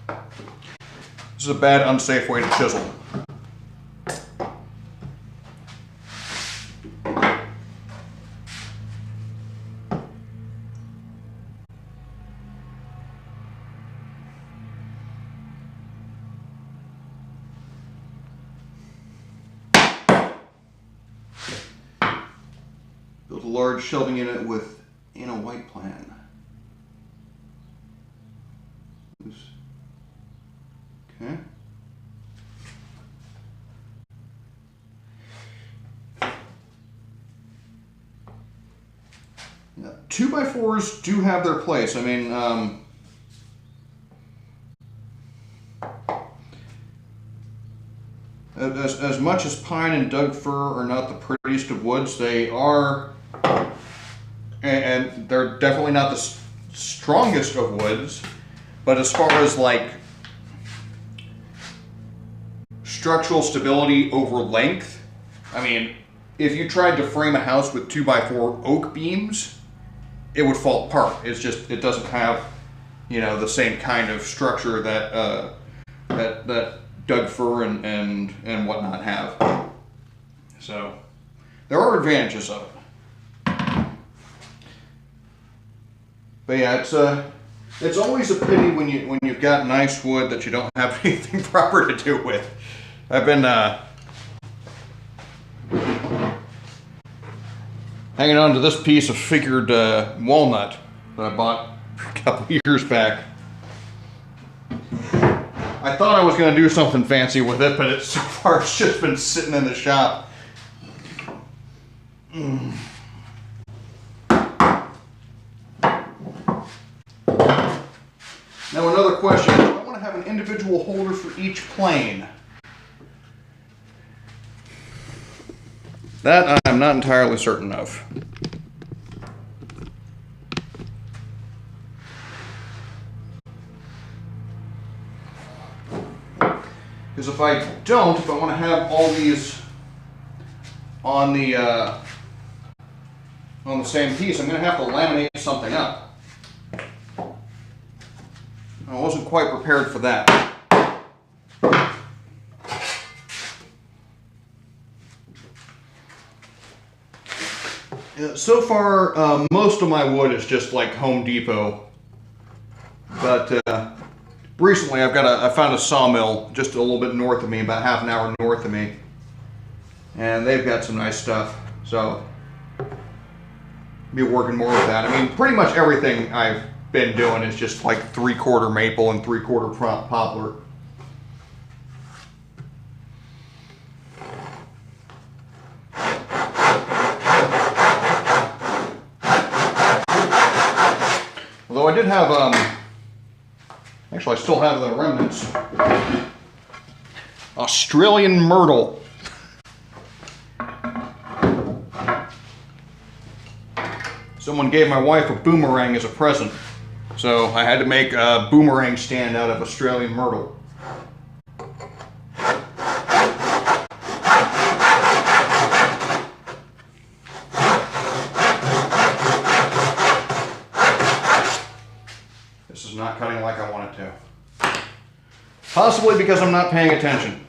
This is a bad, unsafe way to chisel. Built a large shelving unit within a white plan. Okay. Now, 2x4s do have their place. I mean, as much as pine and Doug fir are not the prettiest of woods, they are, and they're definitely not the strongest of woods, but as far as like structural stability over length, I mean, if you tried to frame a house with 2x4 oak beams, it would fall apart. It's just, it doesn't have, you know, the same kind of structure that that Doug fir and whatnot have. So there are advantages of it. But yeah, it's always a pity when you've got nice wood that you don't have anything proper to do with. I've been hanging on to this piece of figured walnut that I bought a couple years back. I thought I was going to do something fancy with it, but so far it's just been sitting in the shop. Now another question, do I want to have an individual holder for each plane? That I'm not entirely certain of. Because if I don't, if I want to have all these on the same piece, I'm going to have to laminate something up. I wasn't quite prepared for that. So far, most of my wood is just like Home Depot, but recently I found a sawmill just a little bit north of me, about half an hour north of me, and they've got some nice stuff, so I'll be working more with that. I mean, pretty much everything I've been doing is just like 3/4 maple and 3/4 poplar. Although I did have, actually I still have the remnants, Australian myrtle. Someone gave my wife a boomerang as a present, so I had to make a boomerang stand out of Australian myrtle. This is not cutting like I want it to. Possibly because I'm not paying attention.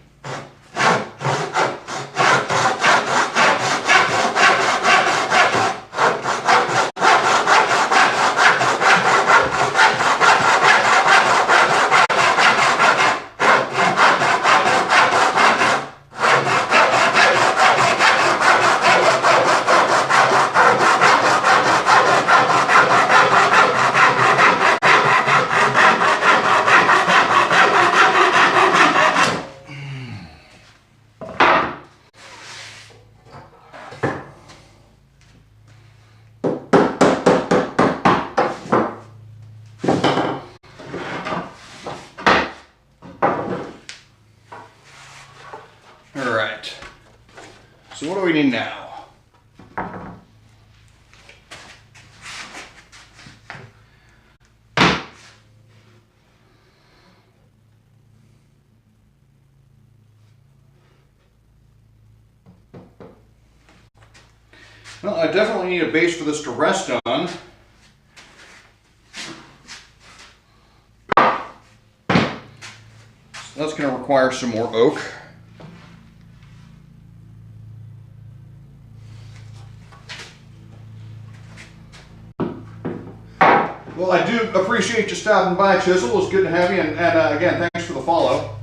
Alright, so what do we need now? Well, I definitely need a base for this to rest on. So that's going to require some more oak. Well, I do appreciate you stopping by, Chisel. It was good to have you, and again, thanks for the follow.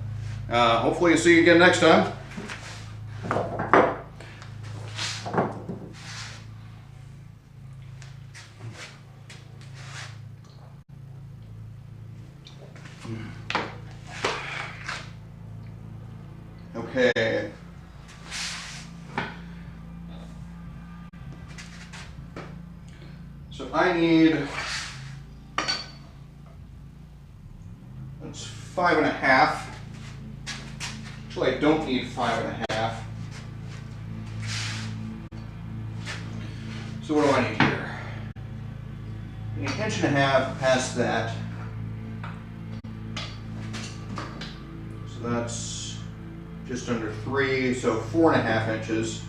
Hopefully I'll see you again next time. Okay. So I need, that's 5.5. Actually, I don't need 5.5. So what do I need here? I need 1.5 past that. So that's just under 3, so 4.5 inches.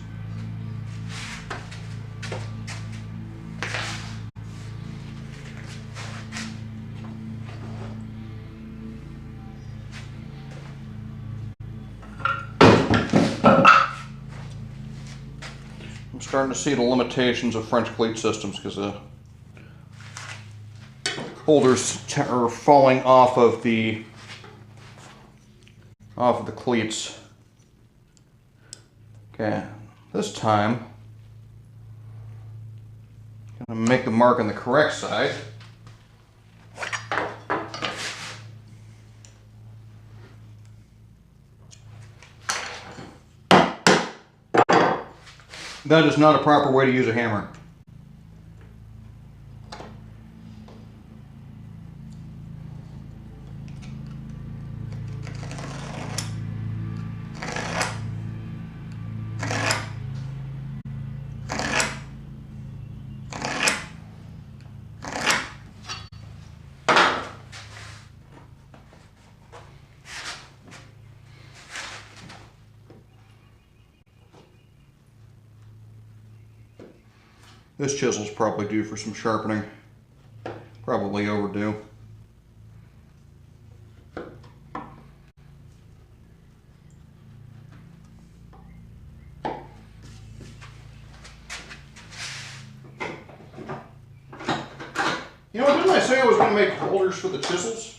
I'm starting to see the limitations of French cleat systems because the holders are falling off of the cleats. Okay, this time I'm going to make the mark on the correct side. That is not a proper way to use a hammer. This chisel's probably due for some sharpening. Probably overdue. You know, didn't I say I was going to make holders for the chisels?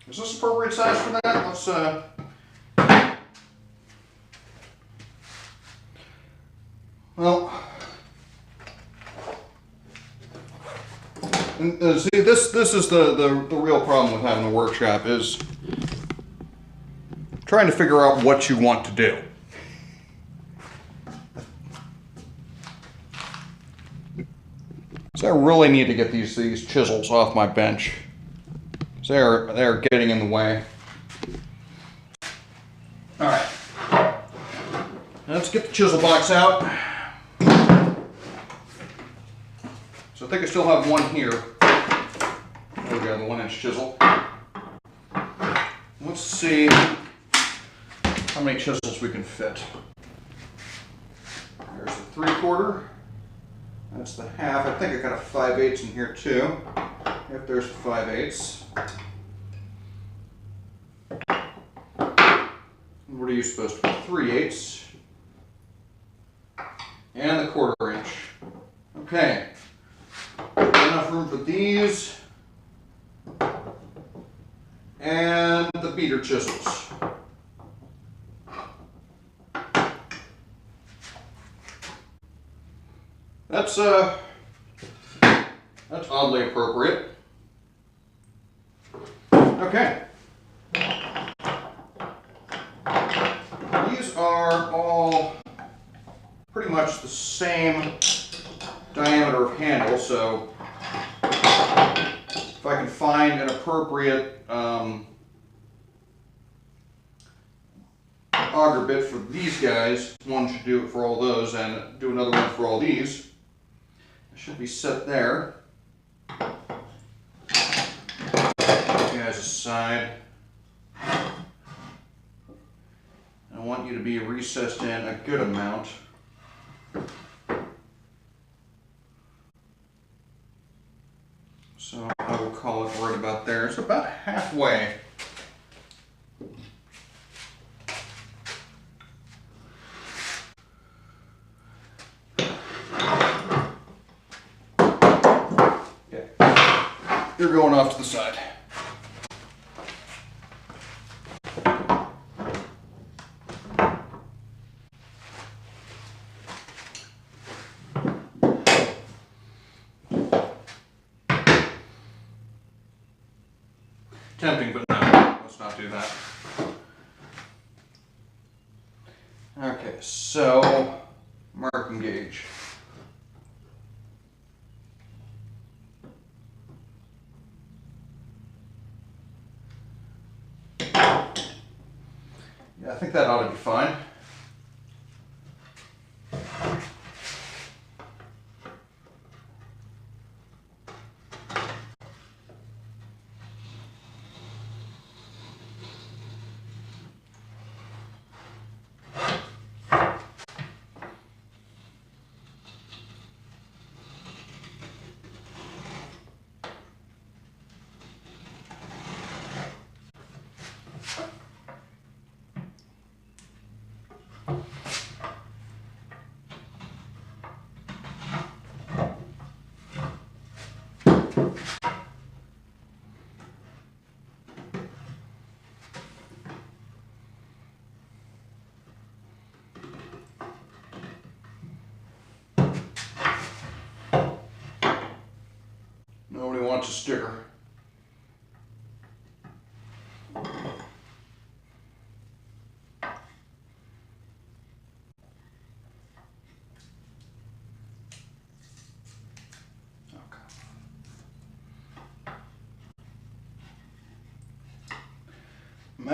Is this appropriate size for that? Let's well, and see, this is the real problem with having a workshop, is trying to figure out what you want to do. So I really need to get these chisels off my bench. They're getting in the way. All right, let's get the chisel box out. So I think I still have one here. There we go, the 1-inch chisel. Let's see how many chisels we can fit. There's the 3/4. That's the half. I think I got a 5/8 in here too. Yep, there's the 5/8. What are you supposed to be? 3/8. And the 1/4 inch. Okay. Enough room for these. And the beater chisels. That's oddly appropriate. Okay. These are all pretty much the same diameter of handle, so if I can find an appropriate auger bit for these guys, one should do it for all those, and do another one for all these. It should be set there. Put you guys aside. I want you to be recessed in a good amount. So I will call it right about there. It's about halfway. Okay. You're going off to the side. Tempting, but no, let's not do that. Okay, so marking gauge. Yeah, I think that ought to be fine. Nobody wants a sticker.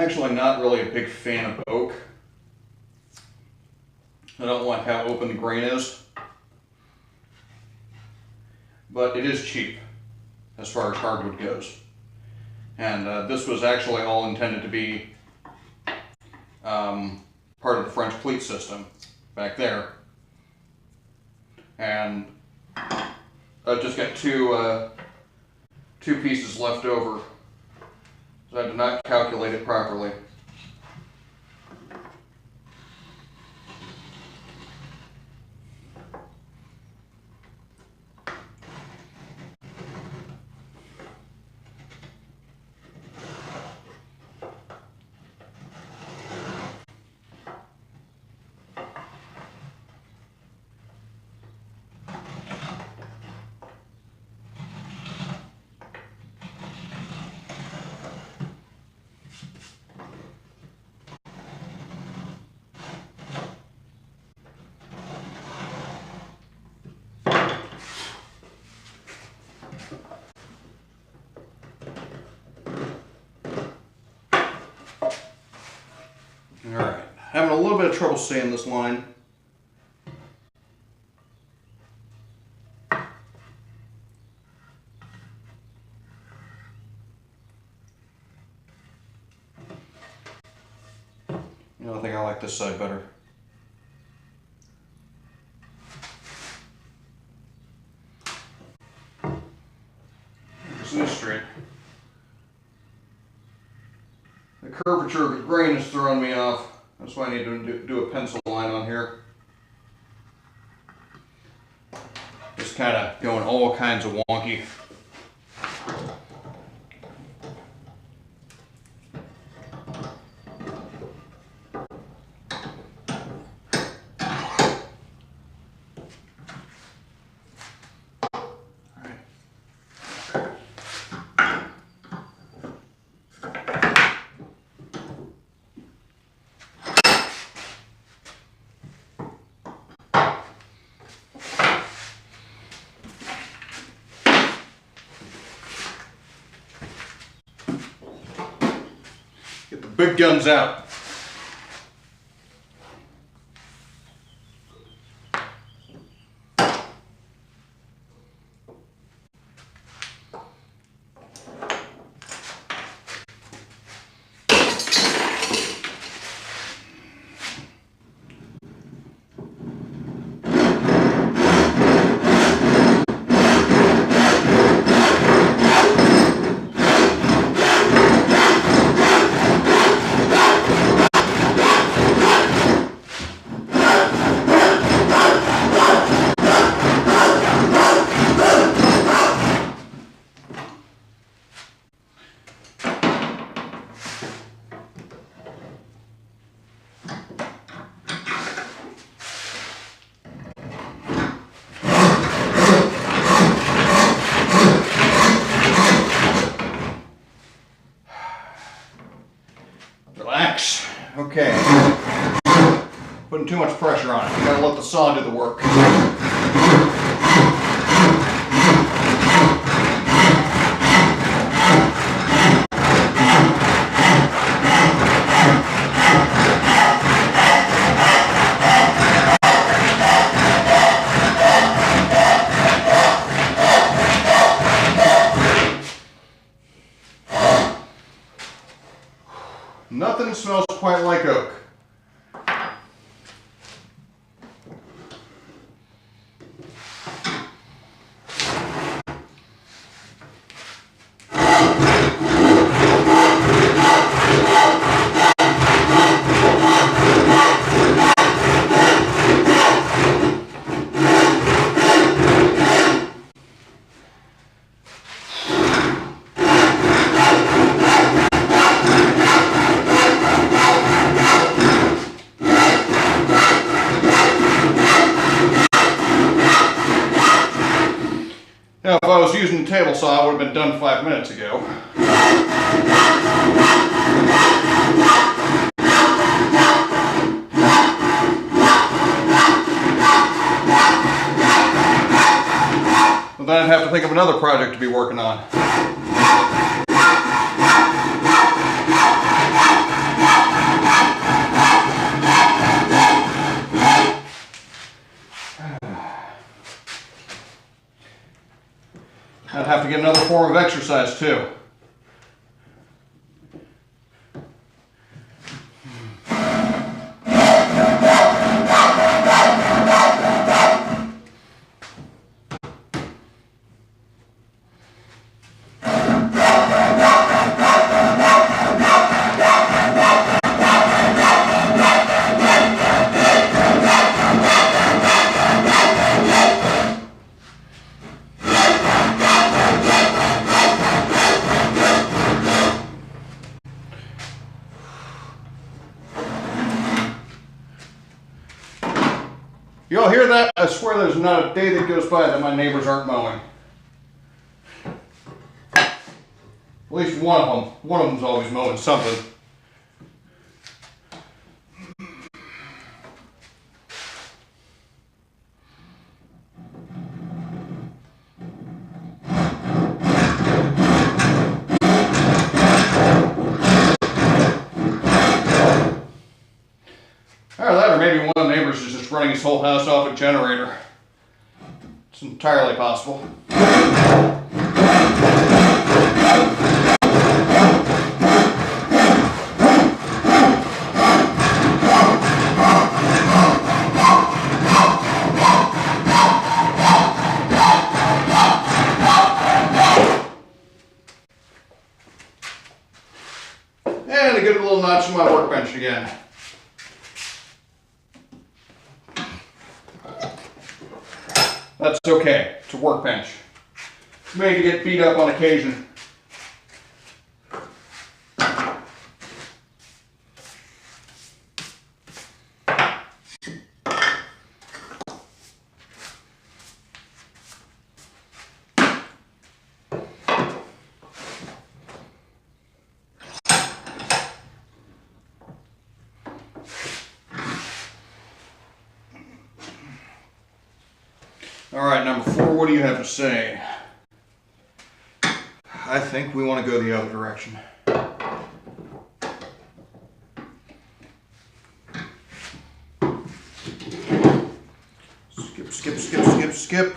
actually not really a big fan of oak. I don't like how open the grain is. But it is cheap as far as hardwood goes. And this was actually all intended to be part of the French pleat system back there. And I just got two pieces left over, so I did not calculate it properly. Alright, having a little bit of trouble seeing this line. You know, I think I like this side better. Isn't this straight? The curvature of the grain is throwing me off. That's why I need to do a pencil line on here. Just kind of going all kinds of wonky. Get the big guns out. Relax. Okay. Putting too much pressure on it. You gotta let the saw do the work. Nothing smells quite like oak. Now, if I was using a table saw, I would have been done 5 minutes ago. Well, then I'd have to think of another project to be working on. have to get another form of exercise too. You all hear that? I swear there's not a day that goes by that my neighbors aren't mowing. At least one of them. One of them's always mowing something. Either that or maybe one of the neighbors is just running his whole house off a generator. It's entirely possible. And a good little notch in my workbench again. That's okay, it's a workbench. It's made to get beat up on occasion. All right, number 4, what do you have to say? I think we want to go the other direction. Skip, skip, skip, skip, skip.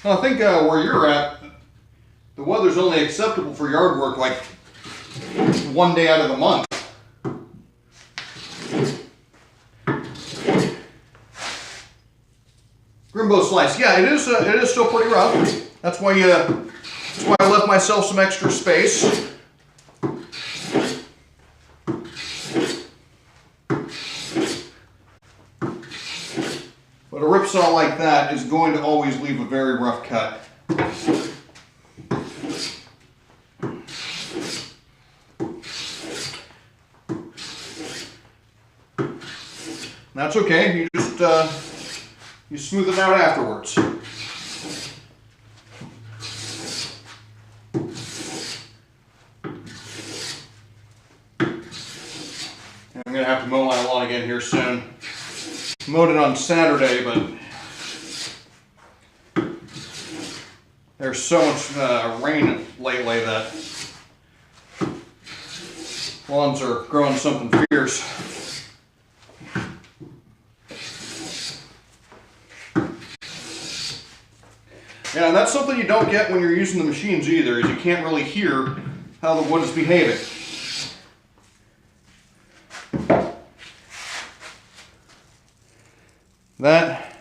I think where you're at, the weather's only acceptable for yard work like one day out of the month. Grimbo slice, yeah, it is still pretty rough. That's why I left myself some extra space. But a ripsaw like that is going to always leave a very rough cut. That's okay, you just you smooth it out afterwards. And I'm going to have to mow my lawn again here soon. Mowed it on Saturday, but there's so much rain lately that lawns are growing something fierce. Yeah, and that's something you don't get when you're using the machines either, is you can't really hear how the wood is behaving. That,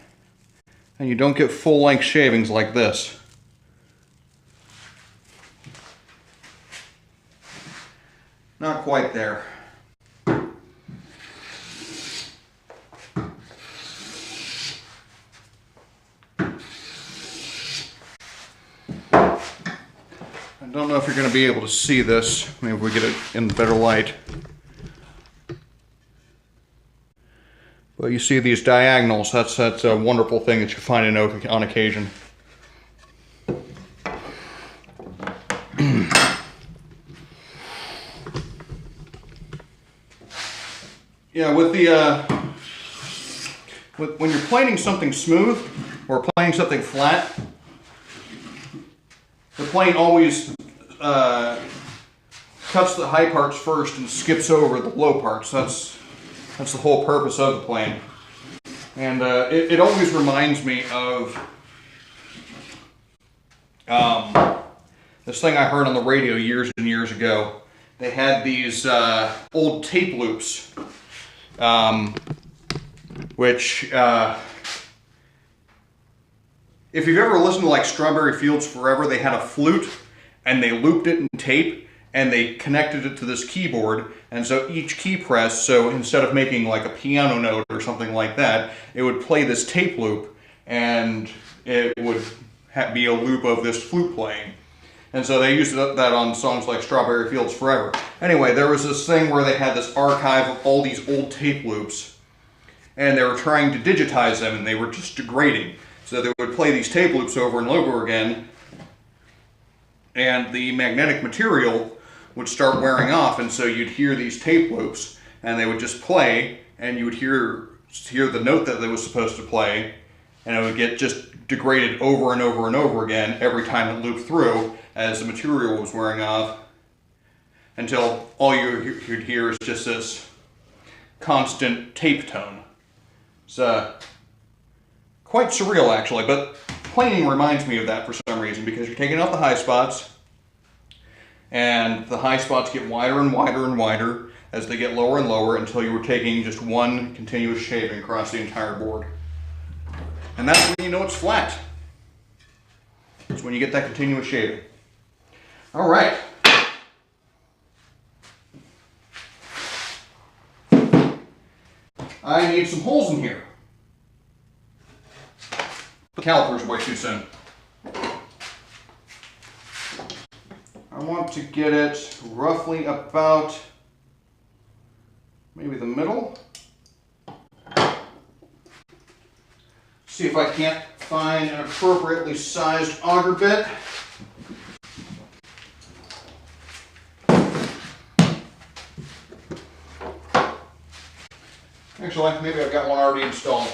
and you don't get full-length shavings like this. Not quite there. I don't know if you're going to be able to see this. Maybe if we get it in better light. But you see these diagonals. That's a wonderful thing that you find in oak on occasion. Yeah, with the when you're planing something smooth or planing something flat, the plane always cuts the high parts first and skips over the low parts. That's the whole purpose of the plane. And it always reminds me of this thing I heard on the radio years and years ago. They had these old tape loops, which, if you've ever listened to like Strawberry Fields Forever, they had a flute and they looped it in tape and they connected it to this keyboard. And so each key press, so instead of making like a piano note or something like that, it would play this tape loop and it would be a loop of this flute playing. And so they used that on songs like Strawberry Fields Forever. Anyway, there was this thing where they had this archive of all these old tape loops and they were trying to digitize them and they were just degrading. So they would play these tape loops over and over again and the magnetic material would start wearing off, and so you'd hear these tape loops and they would just play and you would hear the note that they was supposed to play, and it would get just degraded over and over and over again every time it looped through as the material was wearing off, until all you'd hear is just this constant tape tone. It's quite surreal actually, but planing reminds me of that for some reason, because you're taking out the high spots and the high spots get wider and wider and wider as they get lower and lower until you were taking just one continuous shaving across the entire board. And that's when you know it's flat. It's when you get that continuous shaving. All right. I need some holes in here. The caliper's way too soon. I want to get it roughly about maybe the middle. See if I can't find an appropriately sized auger bit. Actually, maybe I've got one already installed.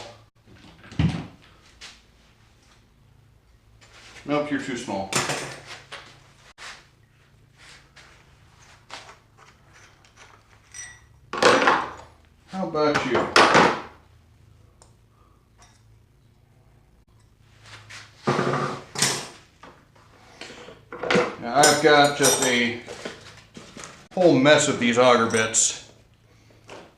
Nope, you're too small. How about you? Now I've got just a whole mess of these auger bits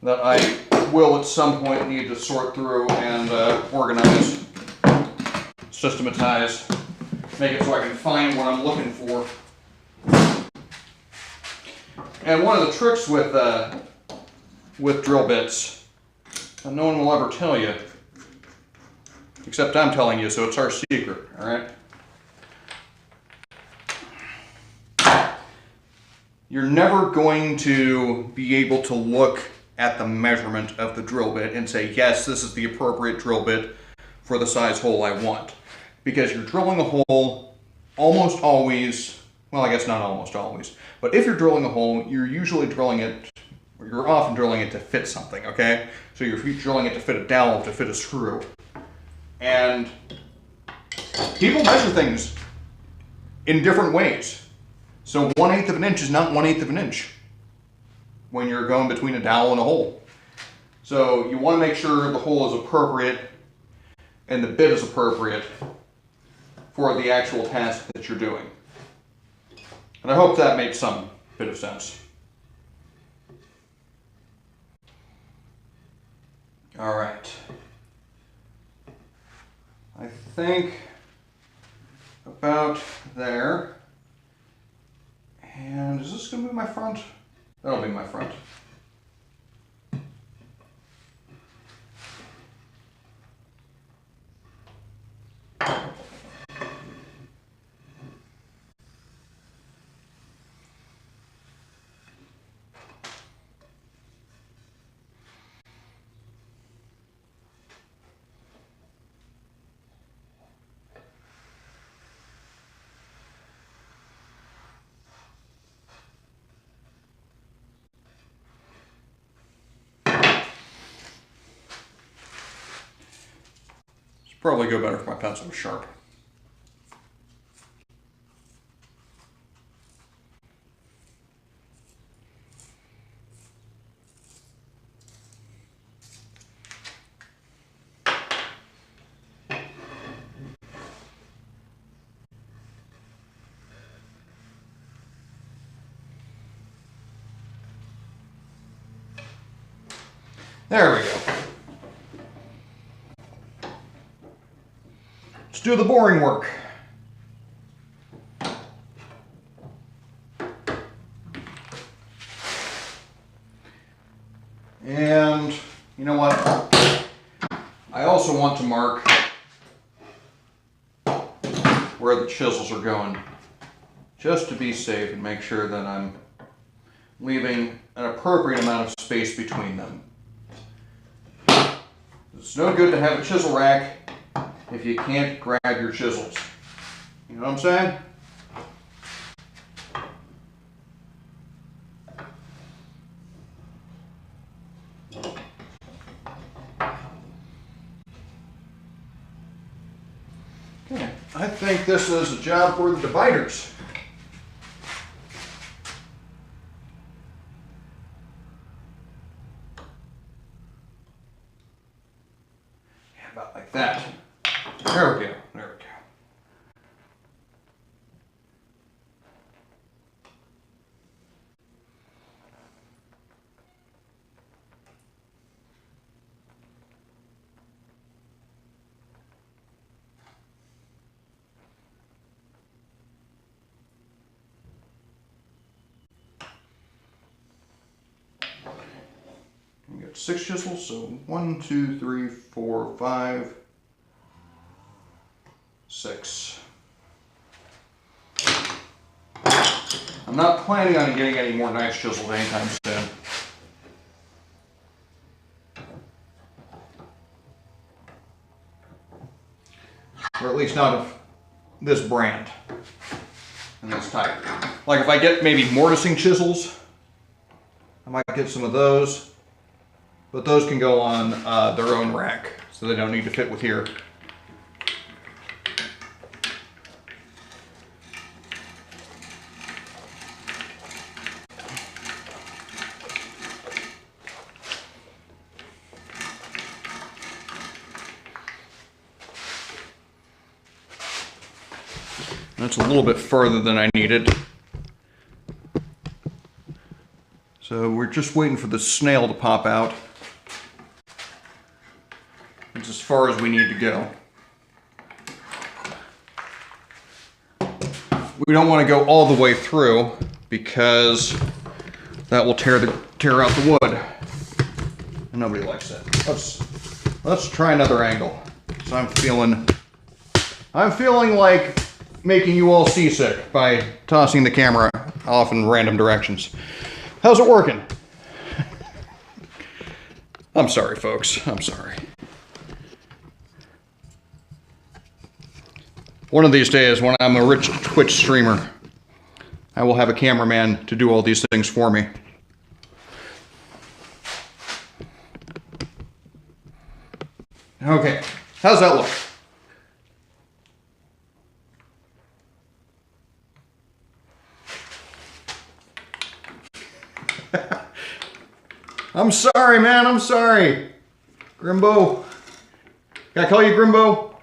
that I will at some point need to sort through and organize, systematize, make it so I can find what I'm looking for. And one of the tricks with drill bits, and no one will ever tell you, except I'm telling you, so it's our secret, all right? You're never going to be able to look at the measurement of the drill bit and say, yes, this is the appropriate drill bit for the size hole I want. Because you're drilling a hole almost always, well, I guess not almost always, but if you're drilling a hole, you're usually drilling it, or you're often drilling it to fit something, okay? So you're drilling it to fit a dowel, to fit a screw. And people measure things in different ways. So 1/8 of an inch is not 1/8 of an inch when you're going between a dowel and a hole. So you want to make sure the hole is appropriate and the bit is appropriate for the actual task that you're doing. And I hope that makes some bit of sense. All right. I think about there. And is this going to be my front? That'll be my front. Probably go better if my pencil was sharp. There we go. Let's do the boring work. And you know what? I also want to mark where the chisels are going, just to be safe and make sure that I'm leaving an appropriate amount of space between them. It's no good to have a chisel rack if you can't grab your chisels. You know what I'm saying? Okay, I think this is a job for the dividers. About like that. There we go. There we go. We got 6 chisels, so 1, 2, 3, 4, 5, 6. I'm not planning on getting any more nice chisels anytime soon. Or at least not of this brand and this type. Like if I get maybe mortising chisels, I might get some of those. But those can go on their own rack, so they don't need to fit with here. That's a little bit further than I needed. So we're just waiting for the snail to pop out. It's as far as we need to go. We don't want to go all the way through because that will tear out the wood. And nobody likes that. Let's try another angle. So I'm feeling like making you all seasick by tossing the camera off in random directions. How's it working? I'm sorry, folks. I'm sorry. One of these days, when I'm a rich Twitch streamer, I will have a cameraman to do all these things for me. Okay, how's that look? I'm sorry, man, I'm sorry. Grimbo. Can I call you Grimbo?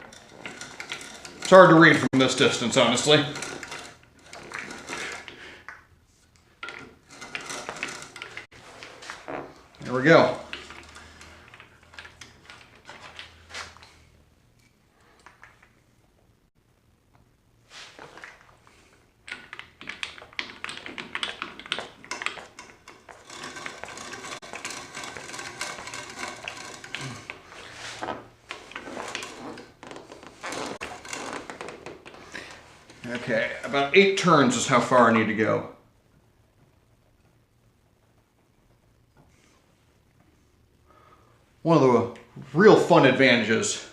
It's hard to read from this distance, honestly. There we go. Okay, about 8 turns is how far I need to go. One of the real fun advantages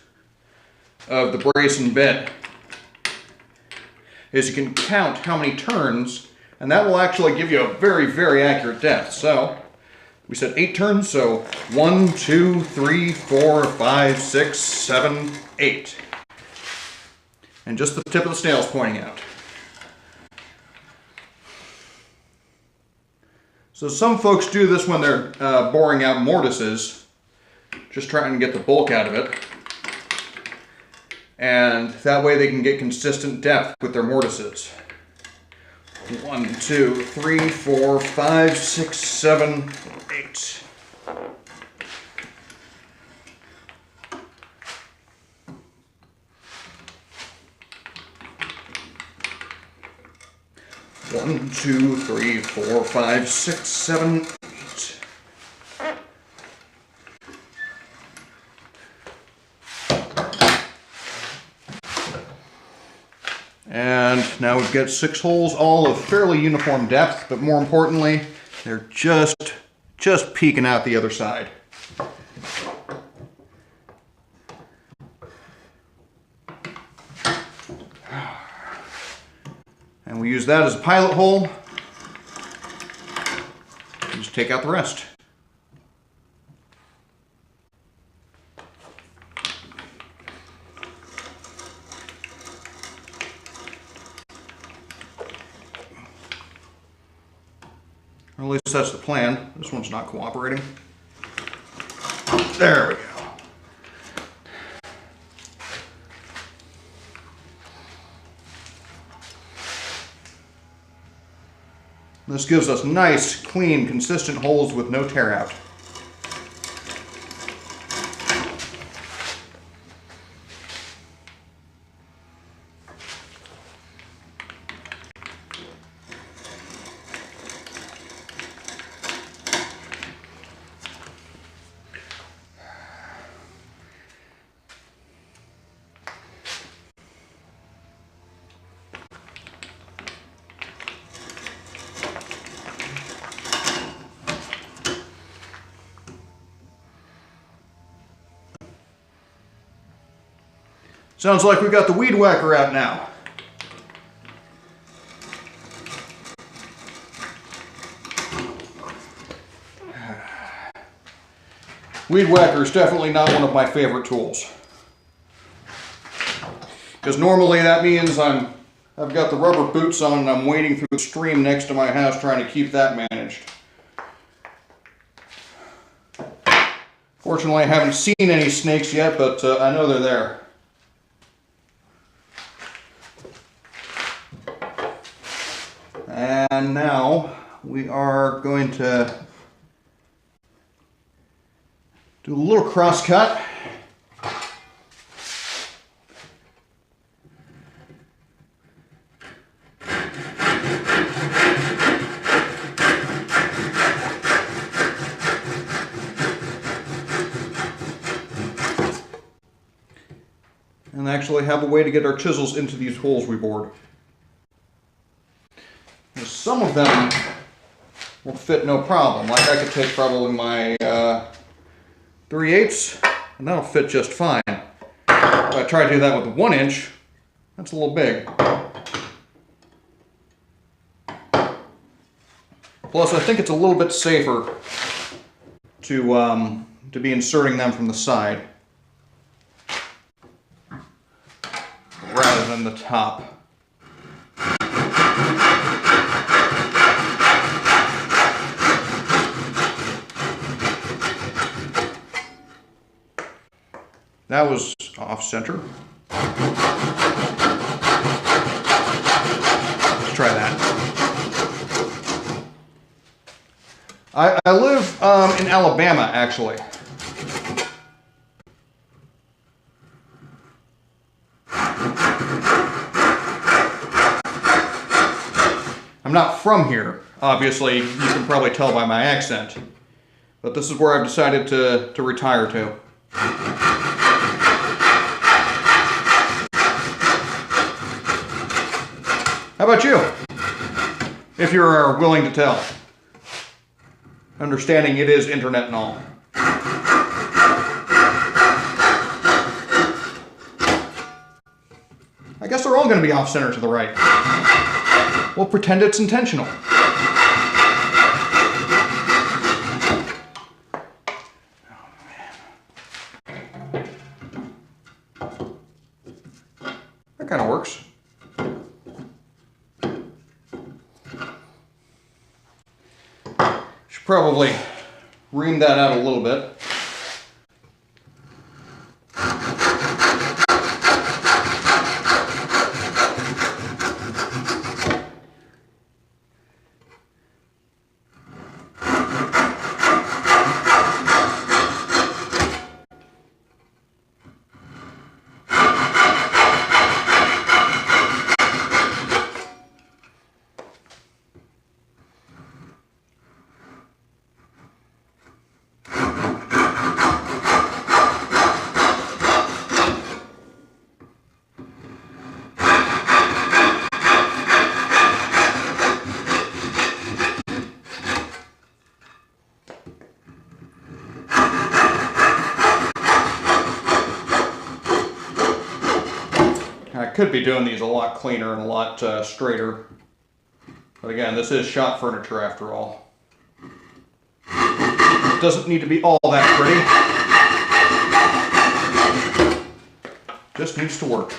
of the brace and bit is you can count how many turns, and that will actually give you a very, very accurate depth. So, we said 8 turns, so 1, 2, 3, 4, 5, 6, 7, 8. And just the tip of the snail's pointing out. So some folks do this when they're boring out mortises, just trying to get the bulk out of it. And that way they can get consistent depth with their mortises. 1, 2, 3, 4, 5, 6, 7, 8. One, 2, 3, 4, 5, 6, 7, 8. And now we've got 6 holes, all of fairly uniform depth, but more importantly, they're just peeking out the other side. And we use that as a pilot hole. Just take out the rest. Or at least that's the plan. This one's not cooperating. There we go. This gives us nice, clean, consistent holes with no tear out. Sounds like we've got the weed whacker out now. Weed whacker is definitely not one of my favorite tools. Because normally that means I've got the rubber boots on and I'm wading through the stream next to my house trying to keep that managed. Fortunately, I haven't seen any snakes yet, but I know they're there. And now we are going to do a little cross cut. And actually have a way to get our chisels into these holes we bored. Some of them will fit no problem. Like I could take probably my 3/8 and that'll fit just fine. If I try to do that with a 1 inch, that's a little big. Plus I think it's a little bit safer to be inserting them from the side rather than the top. That was off center. Let's try that. I live in Alabama, actually. I'm not from here, obviously. You can probably tell by my accent. But this is where I've decided to retire to. How about you? If you're willing to tell. Understanding it is internet and all. I guess they're all going to be off-center to the right. We'll pretend it's intentional. kind of works. Should probably ream that out a little bit. I could be doing these a lot cleaner and a lot straighter. But again, this is shop furniture after all. It doesn't need to be all that pretty. Just needs to work.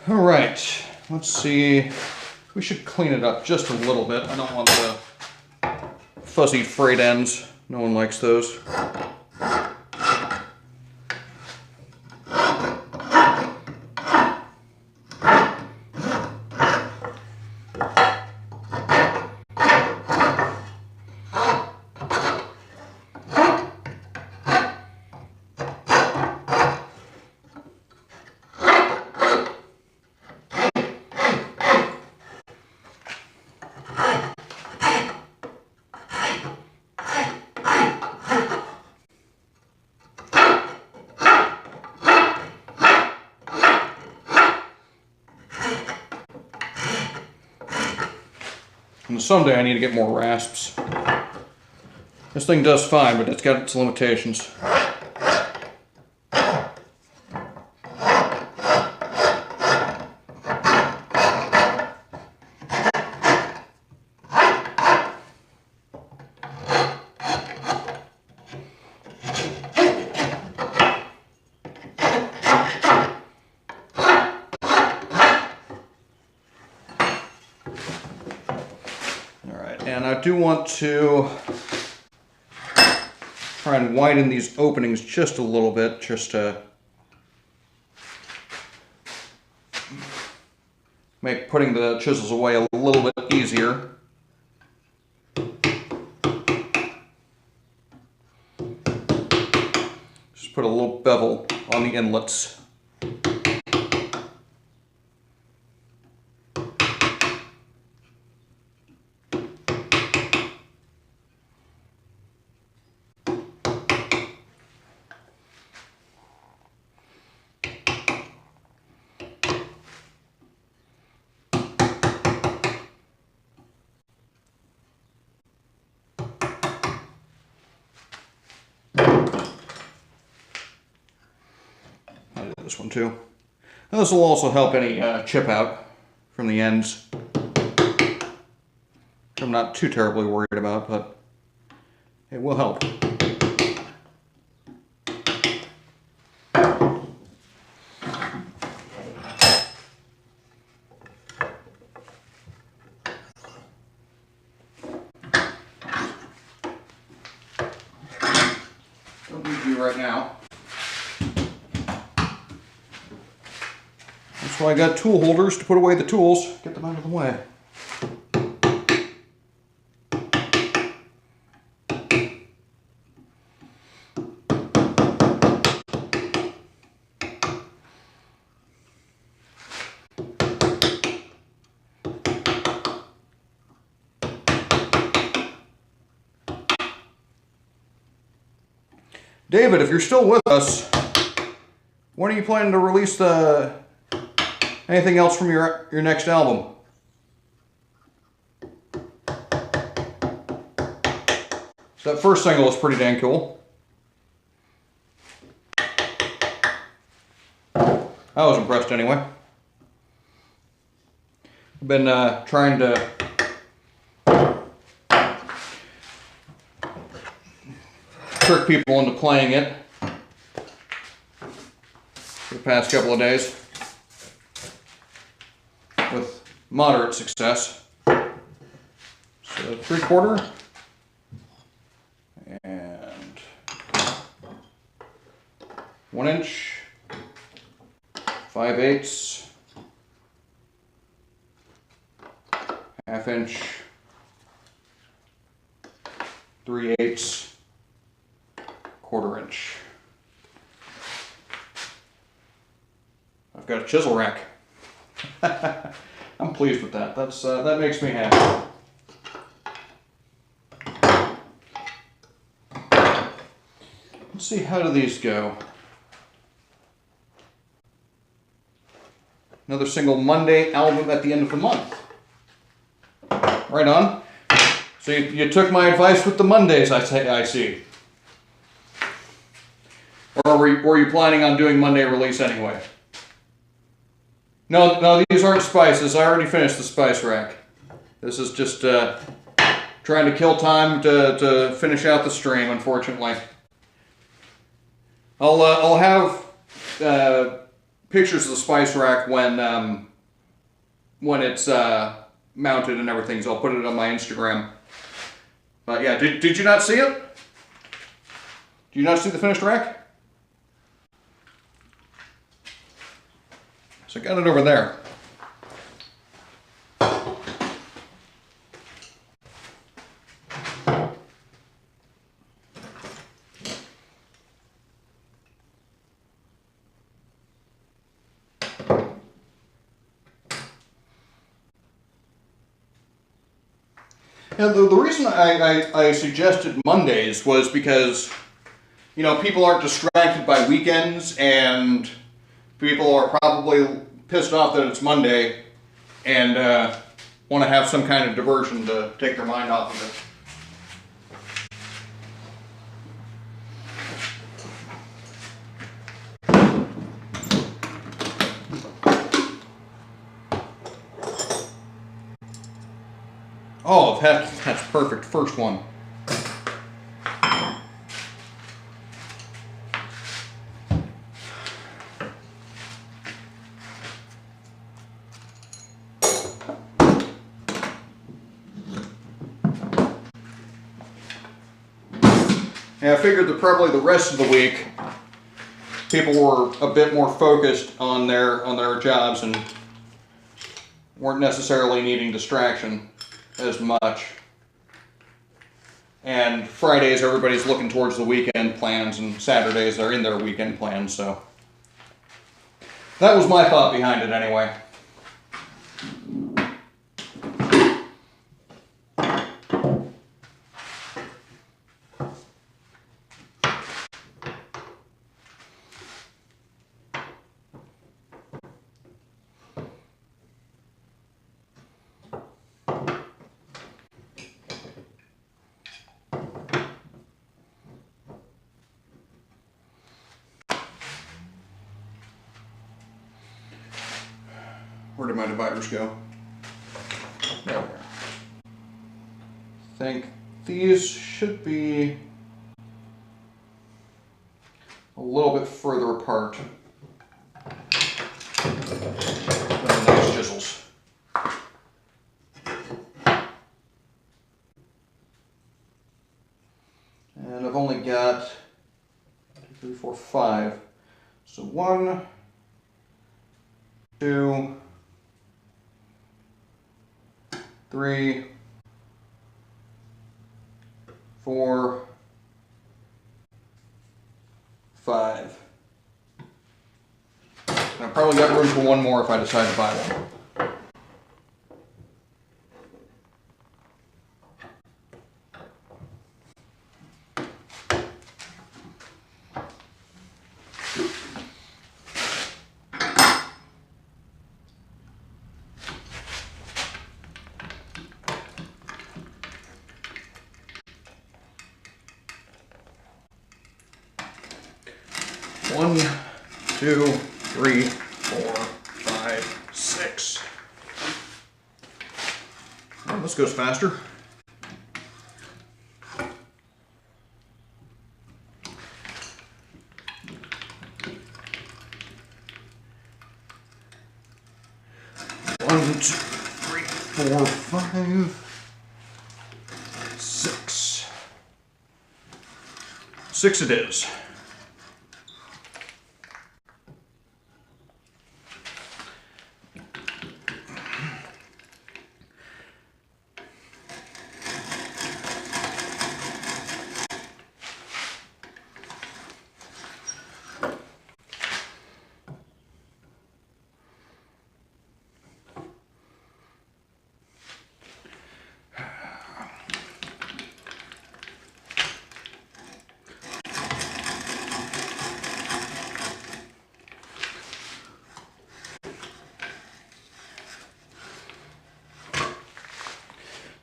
All right, let's see. We should clean it up just a little bit. I don't want the fuzzy frayed ends. No one likes those. And someday I need to get more rasps. This thing does fine, but it's got its limitations. And I do want to try and widen these openings just a little bit, just to make putting the chisels away a little bit easier. Just put a little bevel on the inlets. This one too. And this will also help any chip out from the ends, which I'm not too terribly worried about, but it will help. Don't need you right now. That's why I got tool holders to put away the tools, get them out of the way. David, if you're still with us, when are you planning to release anything else from your next album? That first single was pretty dang cool. I was impressed anyway. I've been trying to trick people into playing it. for the past couple of days with moderate success. So 3/4 and 1 inch, 5/8, 1/2 inch, 3/8, 1/4 inch. I've got a chisel rack. I'm pleased with that. That makes me happy. Let's see, how do these go? Another single Monday album at the end of the month. Right on. So you took my advice with the Mondays, I see. Or were you planning on doing Monday release anyway? No, these aren't spices. I already finished the spice rack. This is just trying to kill time to finish out the stream, unfortunately. I'll have pictures of the spice rack when it's mounted and everything, so I'll put it on my Instagram. But yeah, did you not see it? Do you not see the finished rack? So I got it over there. Yeah, the reason I suggested Mondays was because, you know, people aren't distracted by weekends, and people are probably pissed off that it's Monday and want to have some kind of diversion to take their mind off of it. Oh, that's perfect. First one. Yeah, I figured that probably the rest of the week people were a bit more focused on their jobs and weren't necessarily needing distraction as much. And Fridays, everybody's looking towards the weekend plans, and Saturdays they're in their weekend plans, so that was my thought behind it anyway. Where did my dividers go? There we are. I think these should be a little bit further apart than these chisels. And I've only got 2, 3, 4, 5. So 1, 2, 3, 4, 5. And I've probably got room for one more if I decide to buy one. One, 2, 3, 4, 5, 6. Well, this goes faster. 1, 2, 3, 4, 5, 6. 6 it is.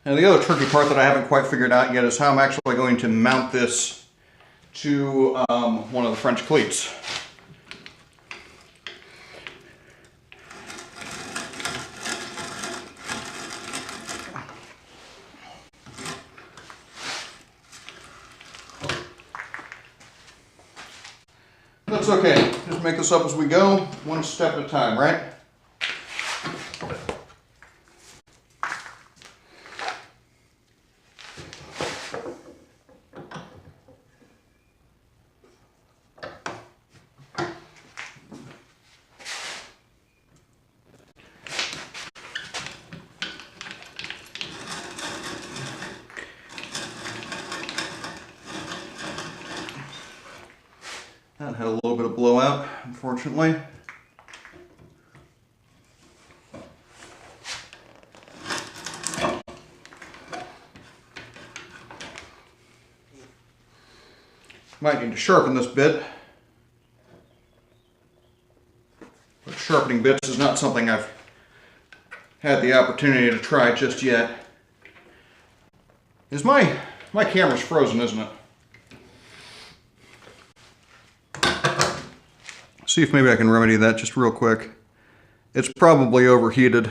Now the other tricky part that I haven't quite figured out yet is how I'm actually going to mount this to one of the French cleats. That's okay, just make this up as we go, one step at a time, right? That had a little bit of blowout, unfortunately. Might need to sharpen this bit. But sharpening bits is not something I've had the opportunity to try just yet. Is my camera's frozen, isn't it? See if maybe I can remedy that just real quick. It's probably overheated.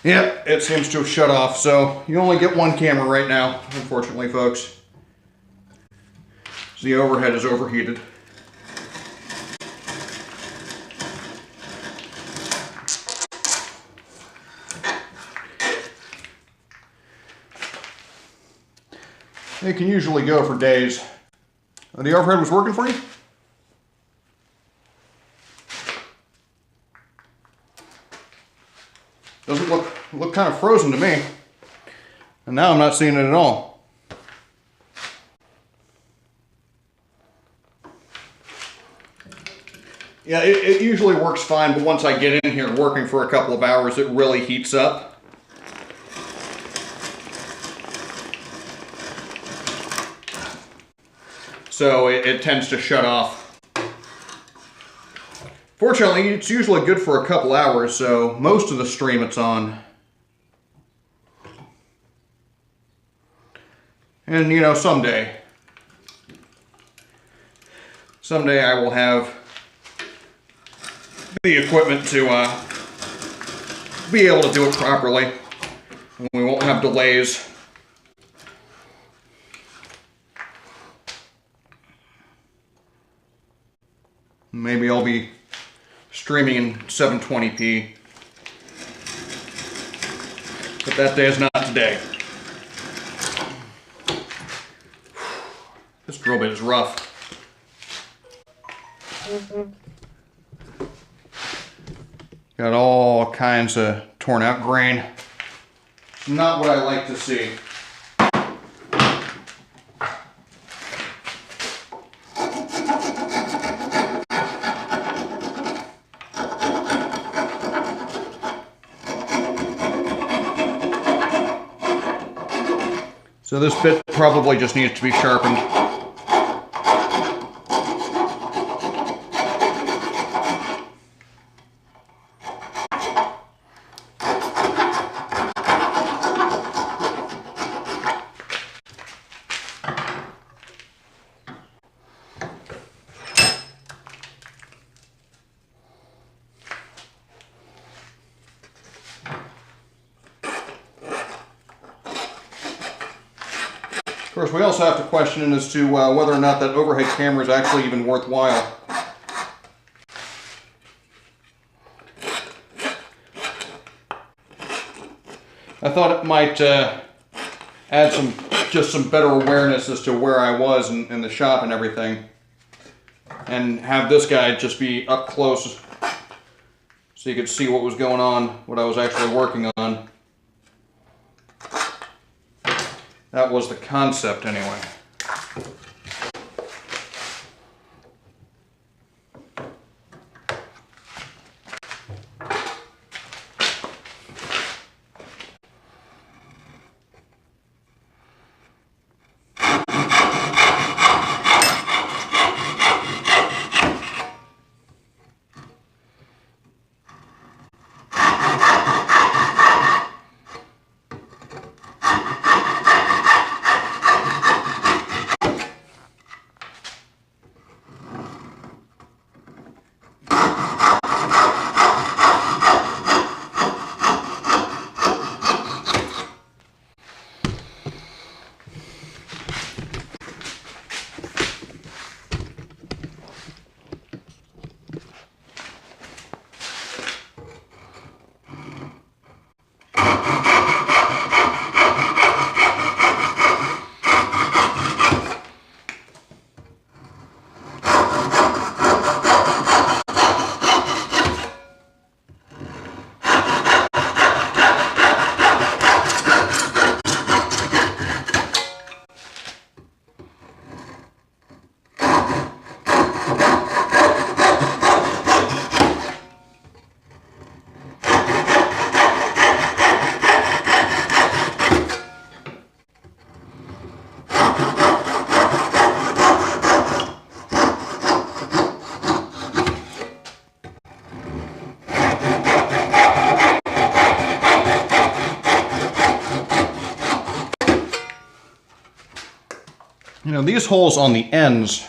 Yep, it seems to have shut off, so you only get one camera right now, unfortunately, folks. So the overhead is overheated. It can usually go for days. The overhead was working for you? Doesn't look kind of frozen to me. And now I'm not seeing it at all. Yeah, it usually works fine, but once I get in here working for a couple of hours, it really heats up. So it tends to shut off. Fortunately, it's usually good for a couple hours, so most of the stream it's on. And you know, someday I will have the equipment to be able to do it properly. And we won't have delays. Maybe I'll be streaming in 720p. But that day is not today. This drill bit is rough. Got all kinds of torn out grain. Not what I like to see. So this bit probably just needs to be sharpened. course, we also have to question as to whether or not that overhead camera is actually even worthwhile. I thought it might add some better awareness as to where I was in the shop and everything, and have this guy just be up close so you could see what was going on, what I was actually working on. That was the concept anyway. You know, these holes on the ends,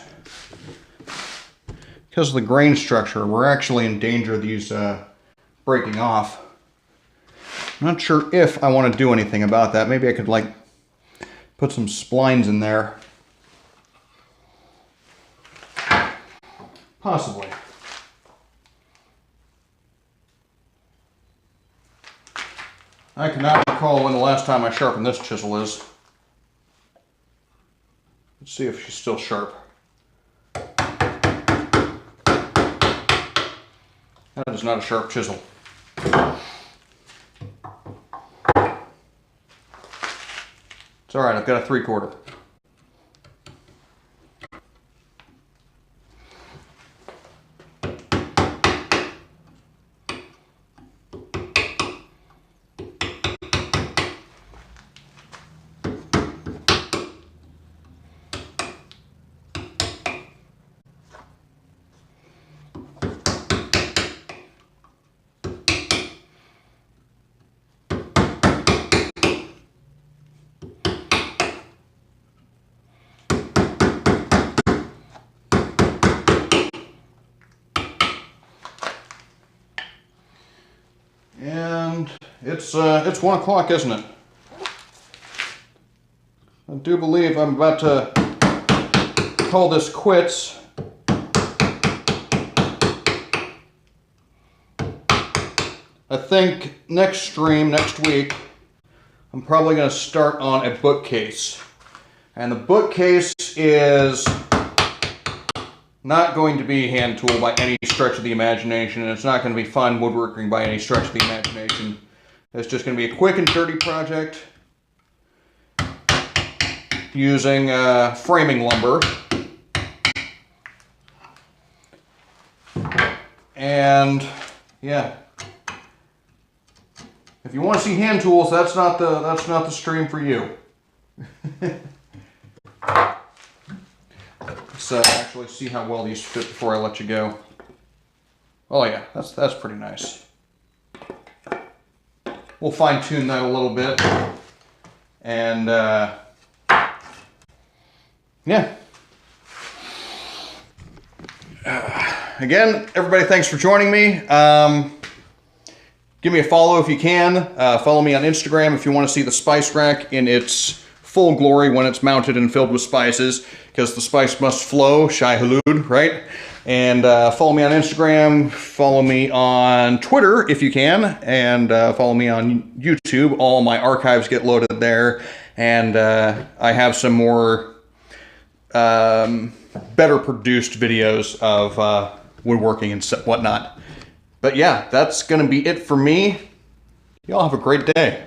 because of the grain structure, we're actually in danger of these breaking off. I'm not sure if I want to do anything about that. Maybe I could, like, put some splines in there. Possibly. I cannot recall when the last time I sharpened this chisel is. Let's see if she's still sharp. That is not a sharp chisel. It's alright, I've got a 3/4. And it's 1 o'clock, isn't it? I do believe I'm about to call this quits. I think next stream, next week, I'm probably going to start on a bookcase. And the bookcase is not going to be hand tool by any stretch of the imagination, and it's not going to be fun woodworking by any stretch of the imagination. It's just going to be a quick and dirty project using framing lumber. And yeah, if you want to see hand tools, that's not the stream for you. Let's actually see how well these fit before I let you go. Oh yeah, that's pretty nice. We'll fine tune that a little bit, and yeah. Again, everybody, thanks for joining me. Give me a follow if you can. Follow me on Instagram if you want to see the spice rack in its full glory when it's mounted and filled with spices, because the spice must flow, shai hulud, right? And follow me on Instagram, follow me on Twitter if you can, and follow me on YouTube. All my archives get loaded there, and I have some more better produced videos of woodworking and whatnot. But yeah, that's going to be it for me. Y'all have a great day.